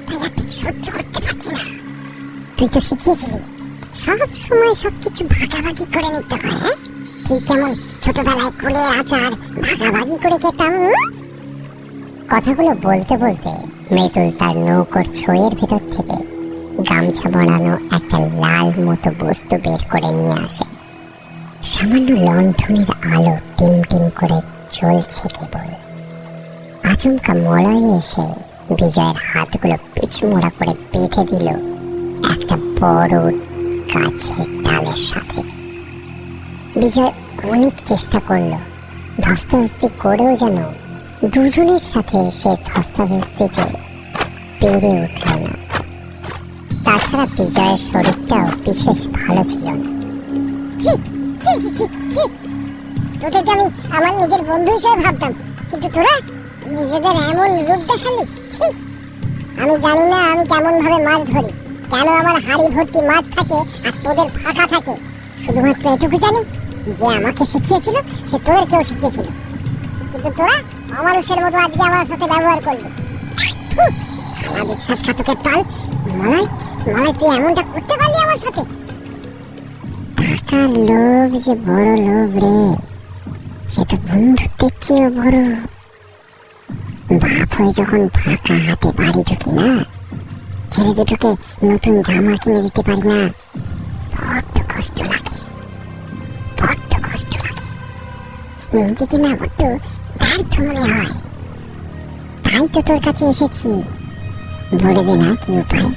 তাই আর ঠিক সহ্য করতে পারছি না। তুই তো শিখিয়েছিলি সব সময় সবকিছু ভাগাভাগি করে নিতে হয়। হ্যাঁ, ঠিক যেমন ছোটবেলায় কুলের আচার ভাগাভাগি করে খেতাম। কথাগুলো বলতে বলতে মৃদুল তার নৌকোর ছোঁয়ের ভেতর থেকে গামছা বানানো একটা লাল মতো বস্তু বের করে নিয়ে আসে। সামান্য লণ্ঠনের আলো টিম টিম করে জ্বলছে কেবল। আচমকা মলয়ে এসে বিজয়ের হাতগুলো পিছমোড়া করে বেঁধে দিল একটা বড় গাছের ডালের সাথে। বিজয় অনেক চেষ্টা করলো, ধস্তাধস্তি করেও যেন দুজনের সাথে সে ধস্তাধস্তিতে পেরে উঠল না। তাছাড়া বিজয়ের শরীরটাও বিশেষ ভালো ছিল না। তোদেরকে আমি আমার নিজের বন্ধু হিসেবে ভাবতাম, কিন্তু তোরা নিজেদের এমন রূপ দেখালি। আমি জানি না আমি কেমন ভাবে মাছ ধরি, কেন আমার হাড়ি ভর্তি মাছ থাকে আর তোদের ফাঁকা থাকে। শুধুমাত্র এটুকু জানি যে আমাকে শিখিয়েছিল সে তোদেরকেও শিখিয়েছিল, কিন্তু তোরা অমানুষের মতো আজকে আমার সাথে ব্যবহার করলি। বিশ্বাসঘাতকের দল! মলয়, তুই এমনটা করতে পারলি আমার সাথে? টাকার লোভ যে বড় লোভ রে, সে তো বন্ধুত্বের চেয়েও বড়। বাপ হয়ে যখন ফাঁকা হাতে বাড়ি ঢুকি না, ছেলে দুটোকে নতুন জামা কিনে দিতে পারি না, বড্ড কষ্ট লাগে, বড্ড কষ্ট লাগে। নিজেকে না বড্ড ব্যর্থ মনে হয়। তাই তো তোর কাছে এসেছি, বলে দে না কি উপায়।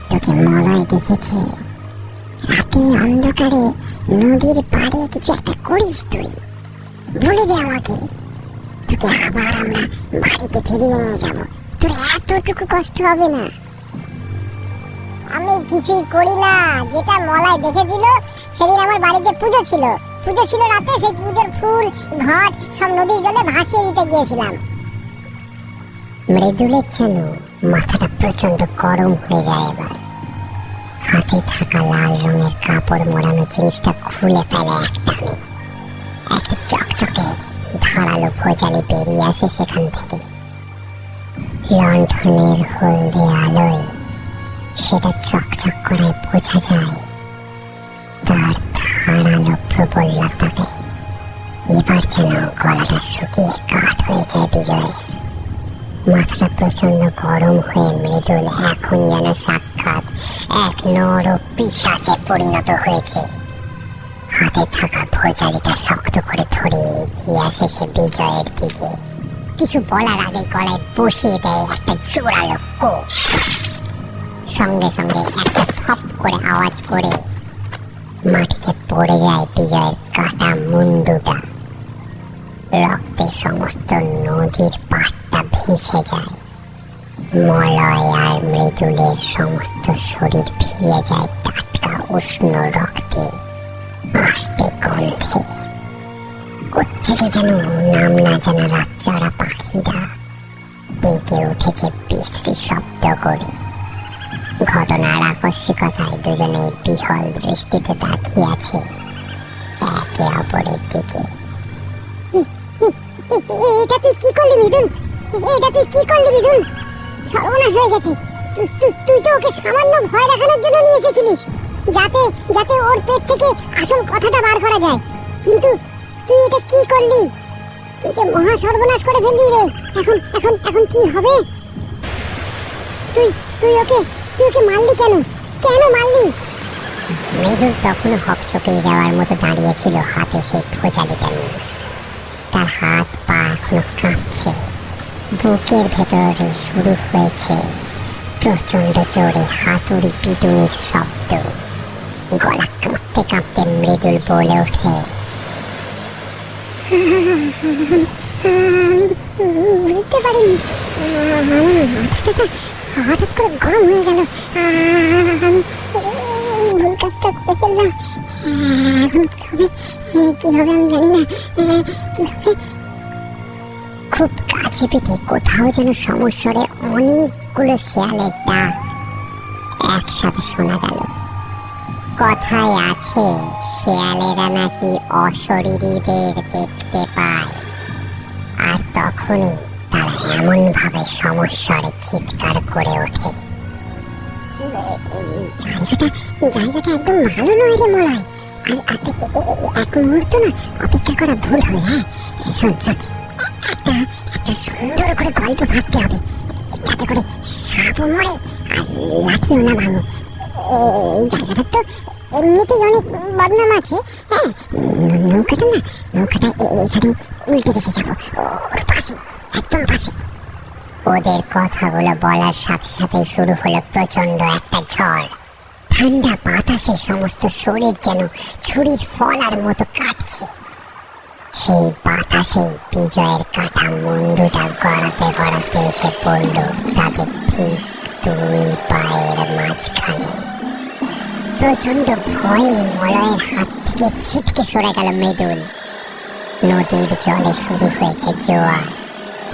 তোকে মলয় দেখেছে, রাতে অন্ধকারে নদীর পাড়ে কিছু একটা করিস তুই, বলে দে আমাকে। তোকে আবার আমরা বাড়িতে ফিরিয়ে নিয়ে যাব, তোর এতটুকু কষ্ট হবে না। আমি কিছুই করি না, যেটা মলয় দেখেছিল সেদিন আমার বাড়িতে পুজো ছিল রাতে, সেই পুজোর ফুল ঘট সব নদীর জলে ভাসিয়ে দিতে গিয়েছিলাম। মৃদুলের যেন মাথাটা প্রচন্ড গরম হয়ে যায়। এবার হাতে থাকা লাল রঙের কাপড় মোড়ানো জিনিসটা খুলে ফেলে একটানে। একটা চকচকে ধারালো ভোজালি বেরিয়ে আসে সেখান থেকে। লণ্ঠনের হলদে আলোয় সেটা চকচক করে বোঝা যায় তার ধারালো প্রবলতাকে। এবার যেন গলাটা শুকিয়ে কাঠ হয়ে যায় বিজয়ের। মাথাটা প্রচন্ড গরম হয়ে মৃদুল এখন যেন সাক্ষাৎ এক নর পিশাচে পরিণত হয়েছে। হাতে থাকা ভোজালিটা শক্ত করে ধরে এগিয়ে আসে সে বিজয়ের দিকে। কিছু বলার আগে গলায় বসিয়ে দেয় একটা জোরালো কোপ। সঙ্গে সঙ্গে একটা ফপ করে আওয়াজ করে মাটিতে পড়ে যায় বিজয়ের কাটা মুন্ডুটা। রক্তে সমস্ত নদীর পাড়টা ভেসে যায়। মলয় আর মৃদুলের সমস্ত শরীর ভিজে যায় টাটকা উষ্ণ রক্তে, আস্তে গন্ধে। কোত্থেকে যেন নাম না জানা রাতচরা পাখিরা ডেকে উঠেছে বিশ্রী শব্দ করে। ঘটনার আকস্মিকতায় দুজনেই বিহল দৃষ্টিতে তাকিয়ে আছে একে অপরের দিকে। এটা তুই কি করলি মৃদুল? এটা তুই কি করলি মৃদুল? সর্বনাশ হয়ে গেছে। তুই তো ওকে সামান্য ভয় দেখানোর জন্য নিয়ে এসেছিলিস, যাতে যাতে ওর পেট থেকে আসল কথাটা বার করা যায়। কিন্তু তুই এটা কি করলি? তুই যে মহা সর্বনাশ করে ফেললি রে। এখন এখন এখন কি হবে? তুই তুই ওকে মারলি কেন? কেন মারলি? মৃদুল তখনও হকচকিয়ে যাওয়ার মতো দাঁড়িয়েছিল হাতে সেই ভোজালিটা নিয়ে। তার হাত পা এখনো কাঁপছে। বুকের ভেতরে শুরু হয়েছে প্রচন্ড জোরে হাতুড়ি পিটুনির শব্দ। গলা কাঁপতে কাঁপতে মৃদুল বলে ওঠে, বুঝতে পারিনি, মাথাটা হঠাৎ করে গরম হয়ে গেল। আমি ভুল কাজটা করে ফেললাম। এখন কি হবে? কি হবে আমি জানি না। কি হবে? খুব কাছে পিঠে কোথাও যেন সমস্বরে অনেকগুলো শেয়ালের ডাক একসাথে শোনা গেল। কথায় আছে শেয়ালেরা নাকি অশরীরীদের দেখতে পায়, আর তখনই তারা এমন ভাবে সমস্যারে চিৎকার করে ওঠে। জায়গাটা একদম ভালো নয় রে মলাই। আর এক মুহূর্ত না অপেক্ষা করা ভুল হবে। হ্যাঁ শোন শোন, একটা সুন্দর করে গল্প ভাবতে হবে, যাতে করে সাপও মরে আর লাঠিও না ভাঙে। এই জায়গাটা তো এমনিতেই অনেক বদনাম আছে। হ্যাঁ, নৌকাটা এখানে উল্টে রেখে যাবো, ওর পাশে, একদম পাশে। ওদের কথাগুলো বলার সাথে সাথে শুরু হলো প্রচন্ড একটা ঝড়। ঠান্ডা বাতাসে সমস্ত শরীর যেন ছুরির ফলার মতো কাটছে। সেই বাতাসে বিজয়ের কাটা মুন্ডুটা গড়াতে গড়াতে এসে পড়ল তাদের ঠিক দুই পায়ের মাঝখানে। প্রচন্ড ভয়ে মলয়ের হাত থেকে ছিটকে সরে গেল মৃদুল। নদীর জলে শুরু হয়েছে জোয়ার,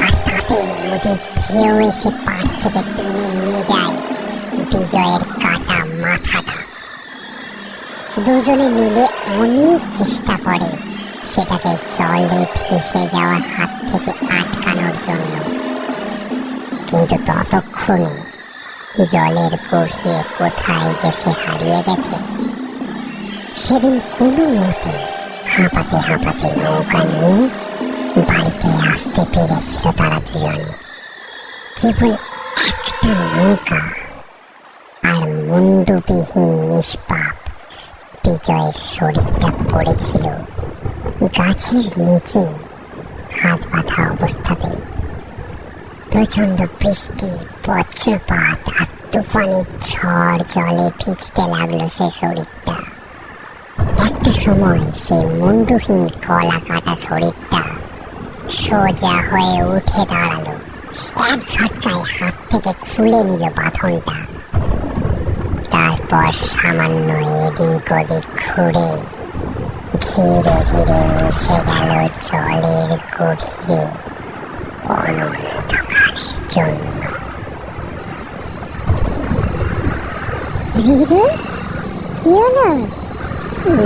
আর তাতেই নদীর ঢেউ এসে পাড় থেকে টেনে নিয়ে যায় বিজয়ের কাটা মাথাটা। দুজনে মিলে অনেক চেষ্টা করে সেটাকে জলে ভেসে যাওয়ার হাত থেকে আটকানোর জন্য, কিন্তু ততক্ষণে জলের গভীরে কোথায় যে সে হারিয়ে গেছে। সেদিন কোনো মতে হাঁপাতে হাঁপাতে নৌকা নিয়ে বাড়িতে আসতে পেরেছিল তারা দুজনে। কেবল একটা নৌকা আর মুন্ডুবিহীন নিষ্পাপ বিজয়ের শরীরটা পড়েছিল গাছের নিচে হাত বাঁধা অবস্থাতেই। প্রচন্ড বৃষ্টি, বজ্রপাত আর তুফানের ঝড় জলে ভিজতে লাগলো সে শরীরটা। একটা সময় সেই মুন্ডুহীন গলা কাটা শরীরটা সোজা হয়ে উঠে দাঁড়ালো। এক ঝটকায় হাত থেকে খুলে নিল বাঁধনটা। তারপর সামান্য এদিক ওদিক ঘুরে ধীরে ধীরে মিশে গেল জলের গভীরে অনন্তকালের জন্য। মৃদুল, কি হলো?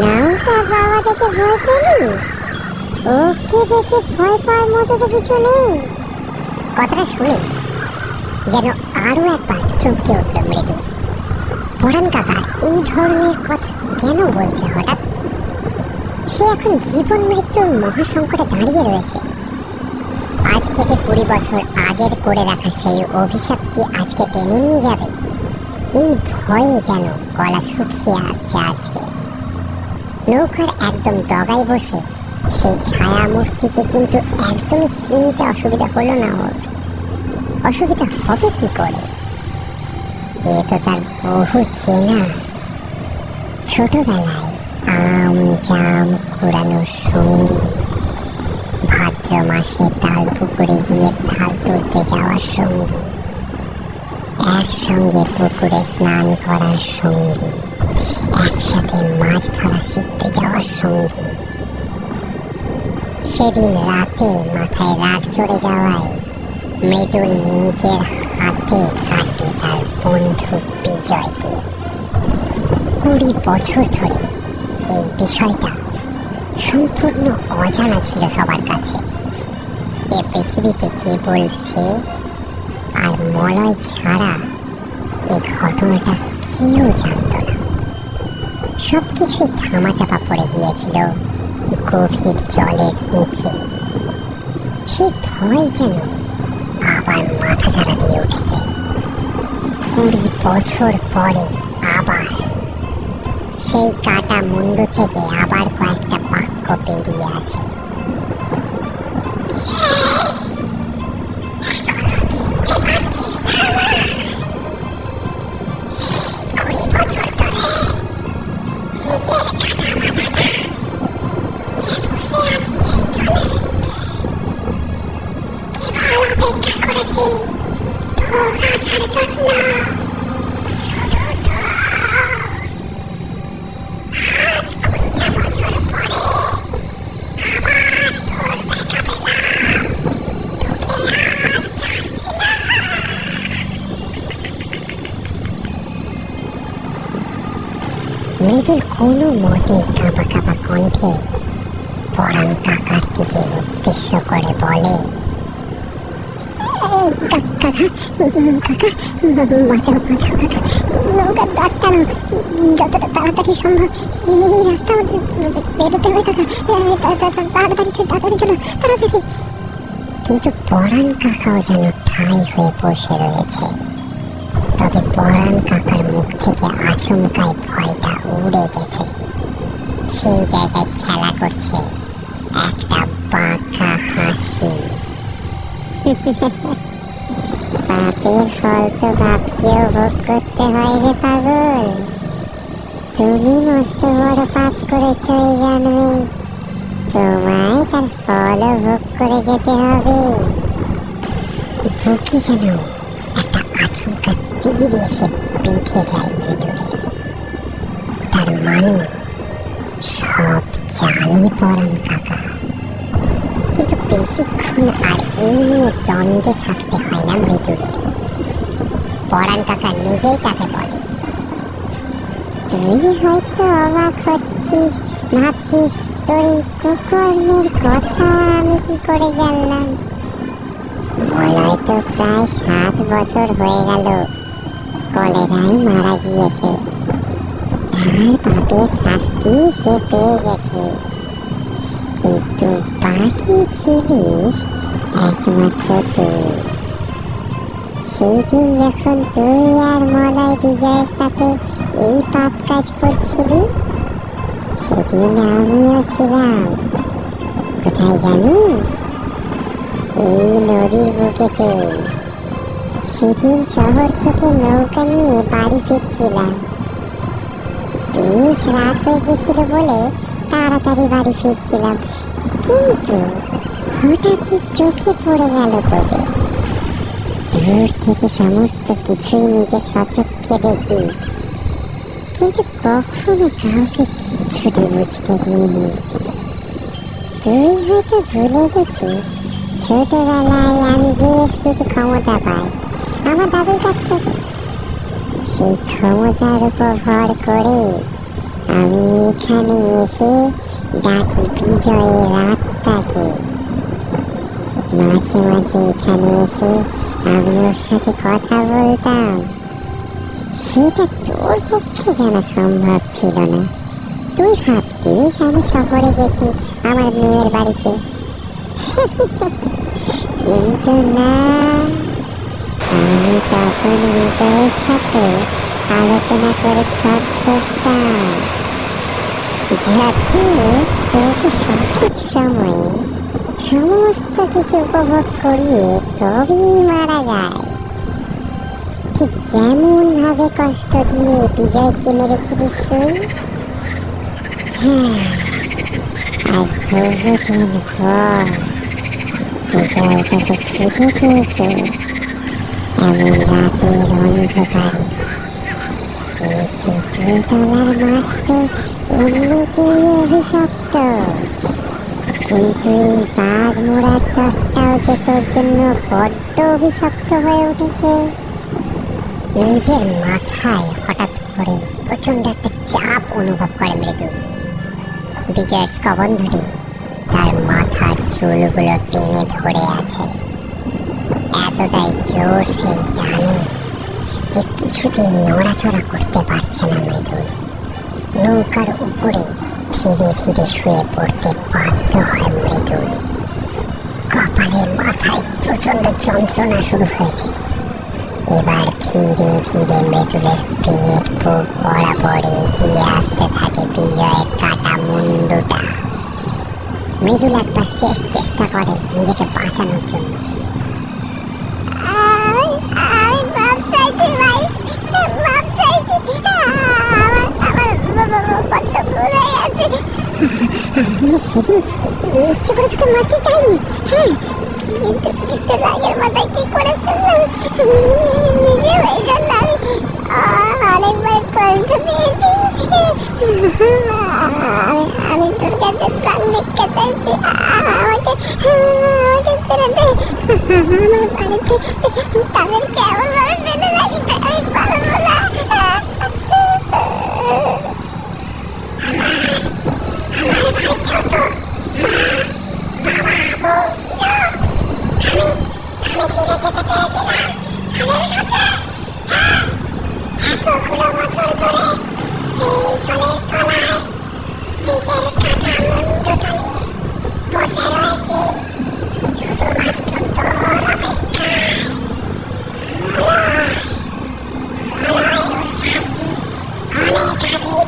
নামটা বাবা দেখে ভয় পেলি? ওকে দেখে ভয় পাওয়ার মতো তো কিছু নেই। কথাটা শুনে যেন আরো একবার চমকে উঠল মৃদুল। পরাণ কাকা এই ধরনের কথা কেন বলছে হঠাৎ? সে এখন জীবন মৃত্যুর মহাসংকটে দাঁড়িয়ে রয়েছে। আজ থেকে 20 বছর আগের করে রাখা সেই অভিশাপ কি আজকে টেনে নিয়ে যাবে? এই ভয়ে যেন গলা শুকিয়ে আসছে আজকে। নৌকার একদম ডগায় বসে সেই ছায়া মূর্তিকে কিন্তু একদমই চিনতে অসুবিধা হলো না ওর। অসুবিধা হবে কি করে? এ তো তার বহু চেনা। ছোটবেলায় আম জাম কুড়ানোর সঙ্গী, ভাদ্র মাসে তাল পুকুরে গিয়ে তাল তুলতে যাওয়ার সঙ্গী, একসঙ্গে পুকুরে স্নান করার সঙ্গী, একসাথে মাছ ধরা শিখতে যাওয়ার সঙ্গী। সেদিন রাতে মাথায় রাগ চড়ে যাওয়ায় মৃদুল নিজের হাতে কাটে তার বন্ধু বিজয়কে। 20 বছর ধরে এই বিষয়টা সম্পূর্ণ অজানা ছিল সবার কাছে। এ পৃথিবীতে কেবল সে আর মলয় ছাড়া এই ঘটনাটা কেউ জানত না। সবকিছুই ধামাচাপা পড়ে গিয়েছিল গভীর জলের নিচে। সে ভয় যেন আবার মাথা চাড়া দিয়ে উঠেছে। 20 বছর পরে আবার সেই কাটা মুন্ডু থেকে আবার কয়েকটা বাক্য বেরিয়ে আসে। মৃদুল কোনো মতে কাঁপা কাঁপা কণ্ঠে পরাণ কাকার দিকে উদ্দেশ্য করে বলে, কাকা বাঁচাও বাঁচাও কাকা, নৌকার দাঁড় টানো, যতটা তাড়াতাড়ি সম্ভব এই রাস্তা বেরোতে হবে কাকা, তাড়াতাড়ি চলো তাড়াতাড়ি। কিন্তু পরাণ কাকাও যেন ঠাই হয়ে বসে রয়েছে। তবে পরাণ কাকার মুখ থেকে আচমকায় ভয়টা উড়ে গেছে। সেই জায়গায় খেলা করছে একটা বাঁকা হাসি। পাপের ফল তো বাপকেও ভোগ করতে হয় রে পাগল। তুমি মস্ত বড় পাপ করেছ এই জন্মে, তোমায় তার ফলও ভোগ করে যেতে হবে। বুকে যেন একটা আচমকা তীর এসে বেঁধে যায় ভেতরে। তার মানে সব জানে পরাণ কাকা, কিন্তু বেশিক্ষণ আর এই নিয়ে দ্বন্দ্বে থাকতে হয় না মৃদুলের। পরাণ কাকা নিজেই তাকে বলে, তুই হয়তো অবাক হচ্ছিস, ভাবছিস তোর এই কুকর্মের কথা আমি কি করে জানলাম। মলয় তো প্রায় 7 বছর হয়ে গেল কলেরায় মারা গিয়েছে। তার পাপের শাস্তি সে পেয়ে গেছে, কিন্তু বাকি ছিলিস একমাত্র তুই। সেই দিন যখন তুই আর মলয় বিজয়ের সাথে এই পাপ কাজ করছিলি, সেদিন আমিও ছিলাম। কোথায় জানিস? এই নদীর বুকেতে। সেদিন শহর থেকে নৌকা নিয়ে বাড়ি ফিরছিলাম। বেশ রাত হয়ে গেছিল বলে তাড়াতাড়ি বাড়ি ফিরছিলাম, কিন্তু হঠাৎই চোখে পড়ে গেল তোদের। দূর থেকে সমস্ত কিছুই নিজের সচক্ষে দেখি, কিন্তু কখনো কাউকে কিচ্ছুটি বুঝতে দিইনি। তুই হয়তো ভুলে গেছিস, ছোটবেলায় আমি বেশ কিছু ক্ষমতা পাই আমার দাদুর কাছ থেকে। সেই ক্ষমতার উপর ভর করে আমি এখানে এসে ডাকি বিজয়ের রাতটাকে। মাঝে মাঝে এখানে এসে আমি ওর সাথে কথা বলতাম। সেটা তোর পক্ষে জানা সম্ভব ছিল না। তুই ভাবতিস আমি শহরে গেছি আমার মেয়ের বাড়িতে, কিন্তু না, আমি তখন বিজয়ের সাথে আলোচনা করে ছক করতাম যাতে তোকে সঠিক সময়ে সমস্ত কিছু উপভোগ করিয়ে তবেই মারা যায়। ঠিক যেমন ভাবে কষ্ট দিয়ে বিজয়কে মেরেছিলিস তুই। হ্যাঁ, আজ বহুদিন পর বিজয় তোকে খুঁজে পেয়েছে। এমন রাতের অন্ধকারে এই তেঁতুল তলার মাঠ তো এমনিতেই অভিশপ্ত, কিন্তু এই বাঘ মোড়ার চটটাও যে তোর জন্য বড্ড অভিশপ্ত হয়ে উঠেছে। নিজের মাথায় হঠাৎ করে প্রচন্ড একটা চাপ অনুভব করে মৃদু। বিজয়ের স্কবন ধরে তার মাথার চুলগুলো টেনে ধরে আছে। এতটাই জোর সেই টানে যে কিছুতেই নড়াচড়া করতে পারছে না মৃদুল। নৌকার উপরে ধীরে ধীরে শুয়ে পড়তে বাধ্য হয় মৃদুল। কপালে মাথায় প্রচন্ড যন্ত্রণা শুরু হয়েছে। এবার ধীরে ধীরে মৃদুলের পেট বুক বরাবর এগিয়ে আসতে থাকে বিজয়ের কাটা মুন্ডুটা। মৃদুল একবার শেষ চেষ্টা করে নিজেকে বাঁচানোর জন্য। সেদিন ইচ্ছে করে তোকে মারতে চাইনি, হ্যাঁ, কিন্তু রাগের মাথায় কি করে ফেললাম নিজে, ওই জন্য আমি অনেকবার কষ্ট পেয়েছি। আমি তোর কাছে প্রাণ ভিক্ষা চাইছি, আমাকে ছেড়ে দে। আমার বাড়িতে তাদের কেমন ভাবে ফেলে রাখতে আমি পারবো না। এতগুলো বছর ধরে এই জলের তলায় নিজের কাটা মুন্ডুটা নিয়ে বসে রয়েছে শুধুমাত্র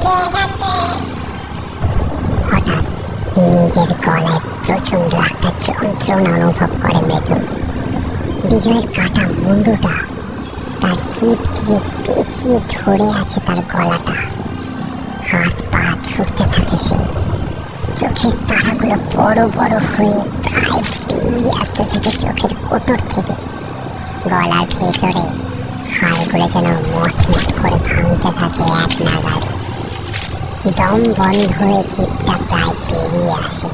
তোর অপেক্ষায়। হঠাৎ নিজের গলায় প্রচন্ড একটা যন্ত্রণা অনুভব করে মৃদু। বিজয়ের কাটা মুন্ডুটা তার জিভ দিয়ে পেঁচিয়ে ধরে আছে তার গলাটা। হাত পা ছুটতে থাকে সে। চোখের তারাগুলো বড় বড় হয়ে প্রায় বেরিয়ে আসতে থাকে চোখের কোটর থেকে। গলার ভেতরে হাড়গুলো যেন মট মট করে ভাঙতে থাকে এক নাগাড়ে। দম বন্ধ হয়ে জিভটা প্রায় বেরিয়ে আসে।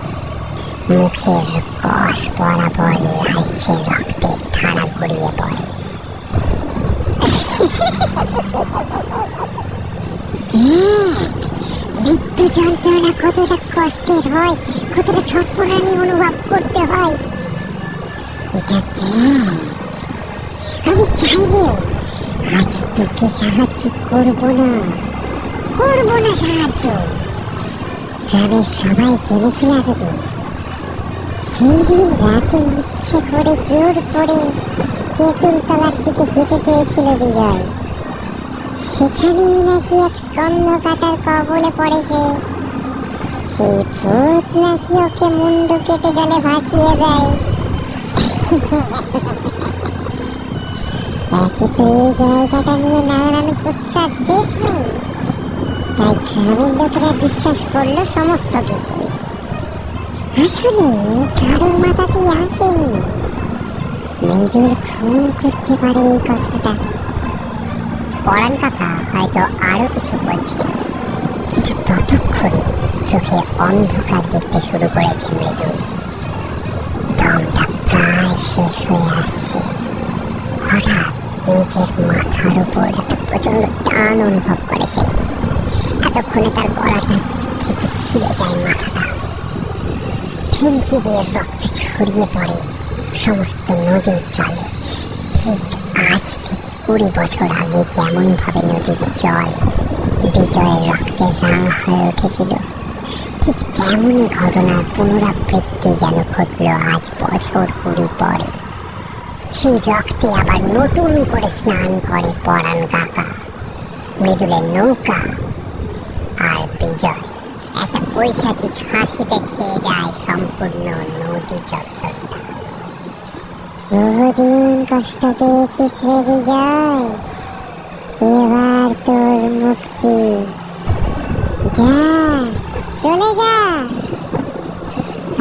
মুখের কষ বরাবর লালচে রক্তের ধারা গড়িয়ে পড়ে। মৃত্যু যন্ত্রণা কতটা কষ্টের হয়, কতটা ছটফটানি অনুভব করতে হয়। এটা আমি চাইলেও আজ তোকে সাহায্য করবো না সাহায্য। গ্রামের সবাই জেনেছিল এতদিন। সেই দিন রাতে ইচ্ছে করে জোর করে তেঁতুল তলার দিকে যেতে চেয়েছিল বিজয়। সেখানেই নাকি এক স্কন্ধ কাটার কবলে পড়েছে। সেই ভূত নাকি ওকে মুন্ডু কেটে জলে ভাসিয়ে দেয়। একে তো এই জায়গাটা নিয়ে নানান কুৎসার শেষ নেই, তাই গ্রামের লোকেরা বিশ্বাস করলো সমস্ত কিছু। আসলে কারোর মাথাতেই আসেনি মৃদুল খুন করতে পারে এই কথাটা। পরাণ কাকা হয়তো আরো কিছু বলছে, কিন্তু ততক্ষণে চোখে অন্ধকার দেখতে শুরু করেছে মৃদুল। দমটা প্রায় শেষ হয়ে আসছে। হঠাৎ নিজের মাথার উপর একটা প্রচন্ড টান অনুভব করে সে। এতক্ষণে তার গলাটা থেকে ছিঁড়ে যায় মাথাটা। ফিনকি দিয়ে রক্ত ছড়িয়ে পড়ে সমস্ত নদীর জলে। ঠিক আজ থেকে 20 বছর আগে যেমন ভাবে নদীর জল বিজয়ের রক্তে রাঙা হয়ে উঠেছিল, ঠিক তেমনই ঘটনার পুনরাবৃত্তি যেন ঘটল আজ বছর 20 পরে। সেই রক্তে আবার নতুন করে স্নান করে পরাণ কাকা। মৃদুলের নৌকা আর বিজয় একটা পৈশাচিক হাসিতে ছেয়ে যায় সম্পূর্ণ নদী চত্বরটা। বহুদিন কষ্ট পেয়েছিস রে বিজয়, এবার তোর মুক্তি। যা, চলে যা,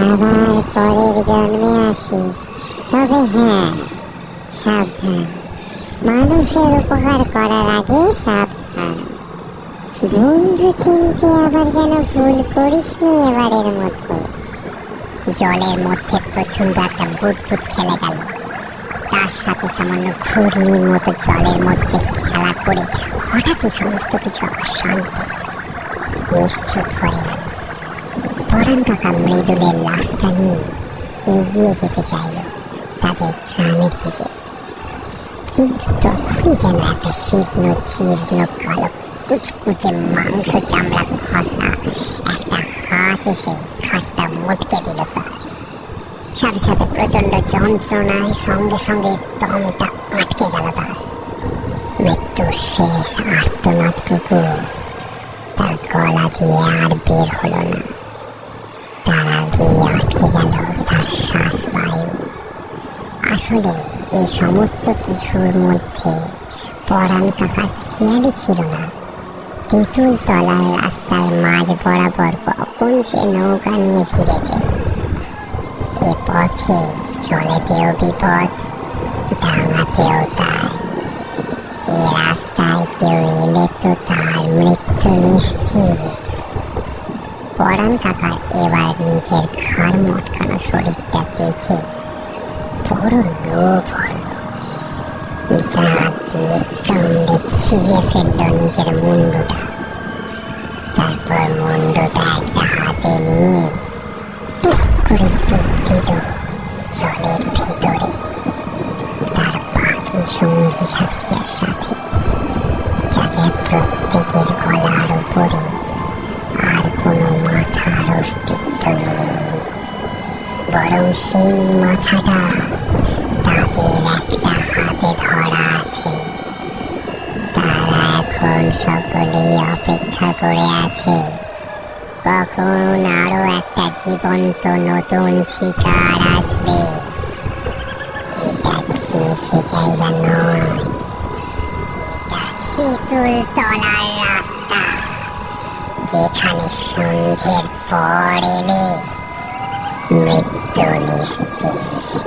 আবার পরের জন্মে আসিস। তবে হ্যাঁ, সাবধান, মানুষের উপকার করার আগে সাবধান। বন্ধু চিনতে আবার যেন ভুল করিসনি এবারের মতো। জলের মধ্যে প্রচন্ড একটা বুদবুদ খেলে গেল, তার সাথে সামান্য ঘূর্ণির মতো জলের মধ্যে খেলা করে হঠাৎই সমস্ত কিছু আবার শান্ত নিশ্চুপ হয়ে গেল। পরাণ কাকা মৃদুলের লাশটা নিয়ে এগিয়ে যেতে চাইল তাদের গ্রামের দিকে, কিন্তু তখনই যেন একটা শীর্ণ জীর্ণ কালো কুচকুচে মাংস চামড়া খসা একটা হাত এসে খাটটা মোটকে দিল তার। সাথে সাথে প্রচন্ড যন্ত্রণায় সঙ্গে সঙ্গে দমটা আটকে গেল তার। মৃত্যুর শেষ আর্তনাদটুকু তার গলা দিয়ে আর বের হলো না। তার আগেই আটকে গেল তার শ্বাসবায়ু। আসলে এই সমস্ত কিছুর মধ্যে পরাণ কাকার খেয়ালই ছিল না তেঁতুল তলার রাস্তার মাঝ বরাবর কখন সে নৌকা নিয়ে ফিরেছে। এ পথে চলেতেও বিপদ, ডাঙাতেও তাই। এ রাস্তায় কেউ এলে তো তার মৃত্যু নিশ্চিত। পরাণ কাকার এবার নিজের ঘাড় মটকানো শরীরটা দেখে বড় লোভ হল। দাঁত দিয়ে কামড়ে ছিঁড়ে ফেলল নিজের মুন্ডুটা। তারপর মুন্ডুটা একটা হাতে নিয়ে টুক করে ডুব দিল জলের ভেতরে তার বাকি সঙ্গী সাথীদের সাথে, যাদের প্রত্যেকের গলার উপরে আর কোনো মাথার অস্তিত্ব নেই, বরং সেই মাথাটা তাদের একটা হাতে ধরা আছে। তারা এখন সকলেই অপেক্ষা করে আছে কখন আরো একটা জীবন্ত নতুন শিকার আসবে। এটা যে সে জায়গা নয়, এটা তেঁতুল তলার রাস্তা, যেখানে সন্ধ্যের পর এলে মৃত্যু নিশ্চিত।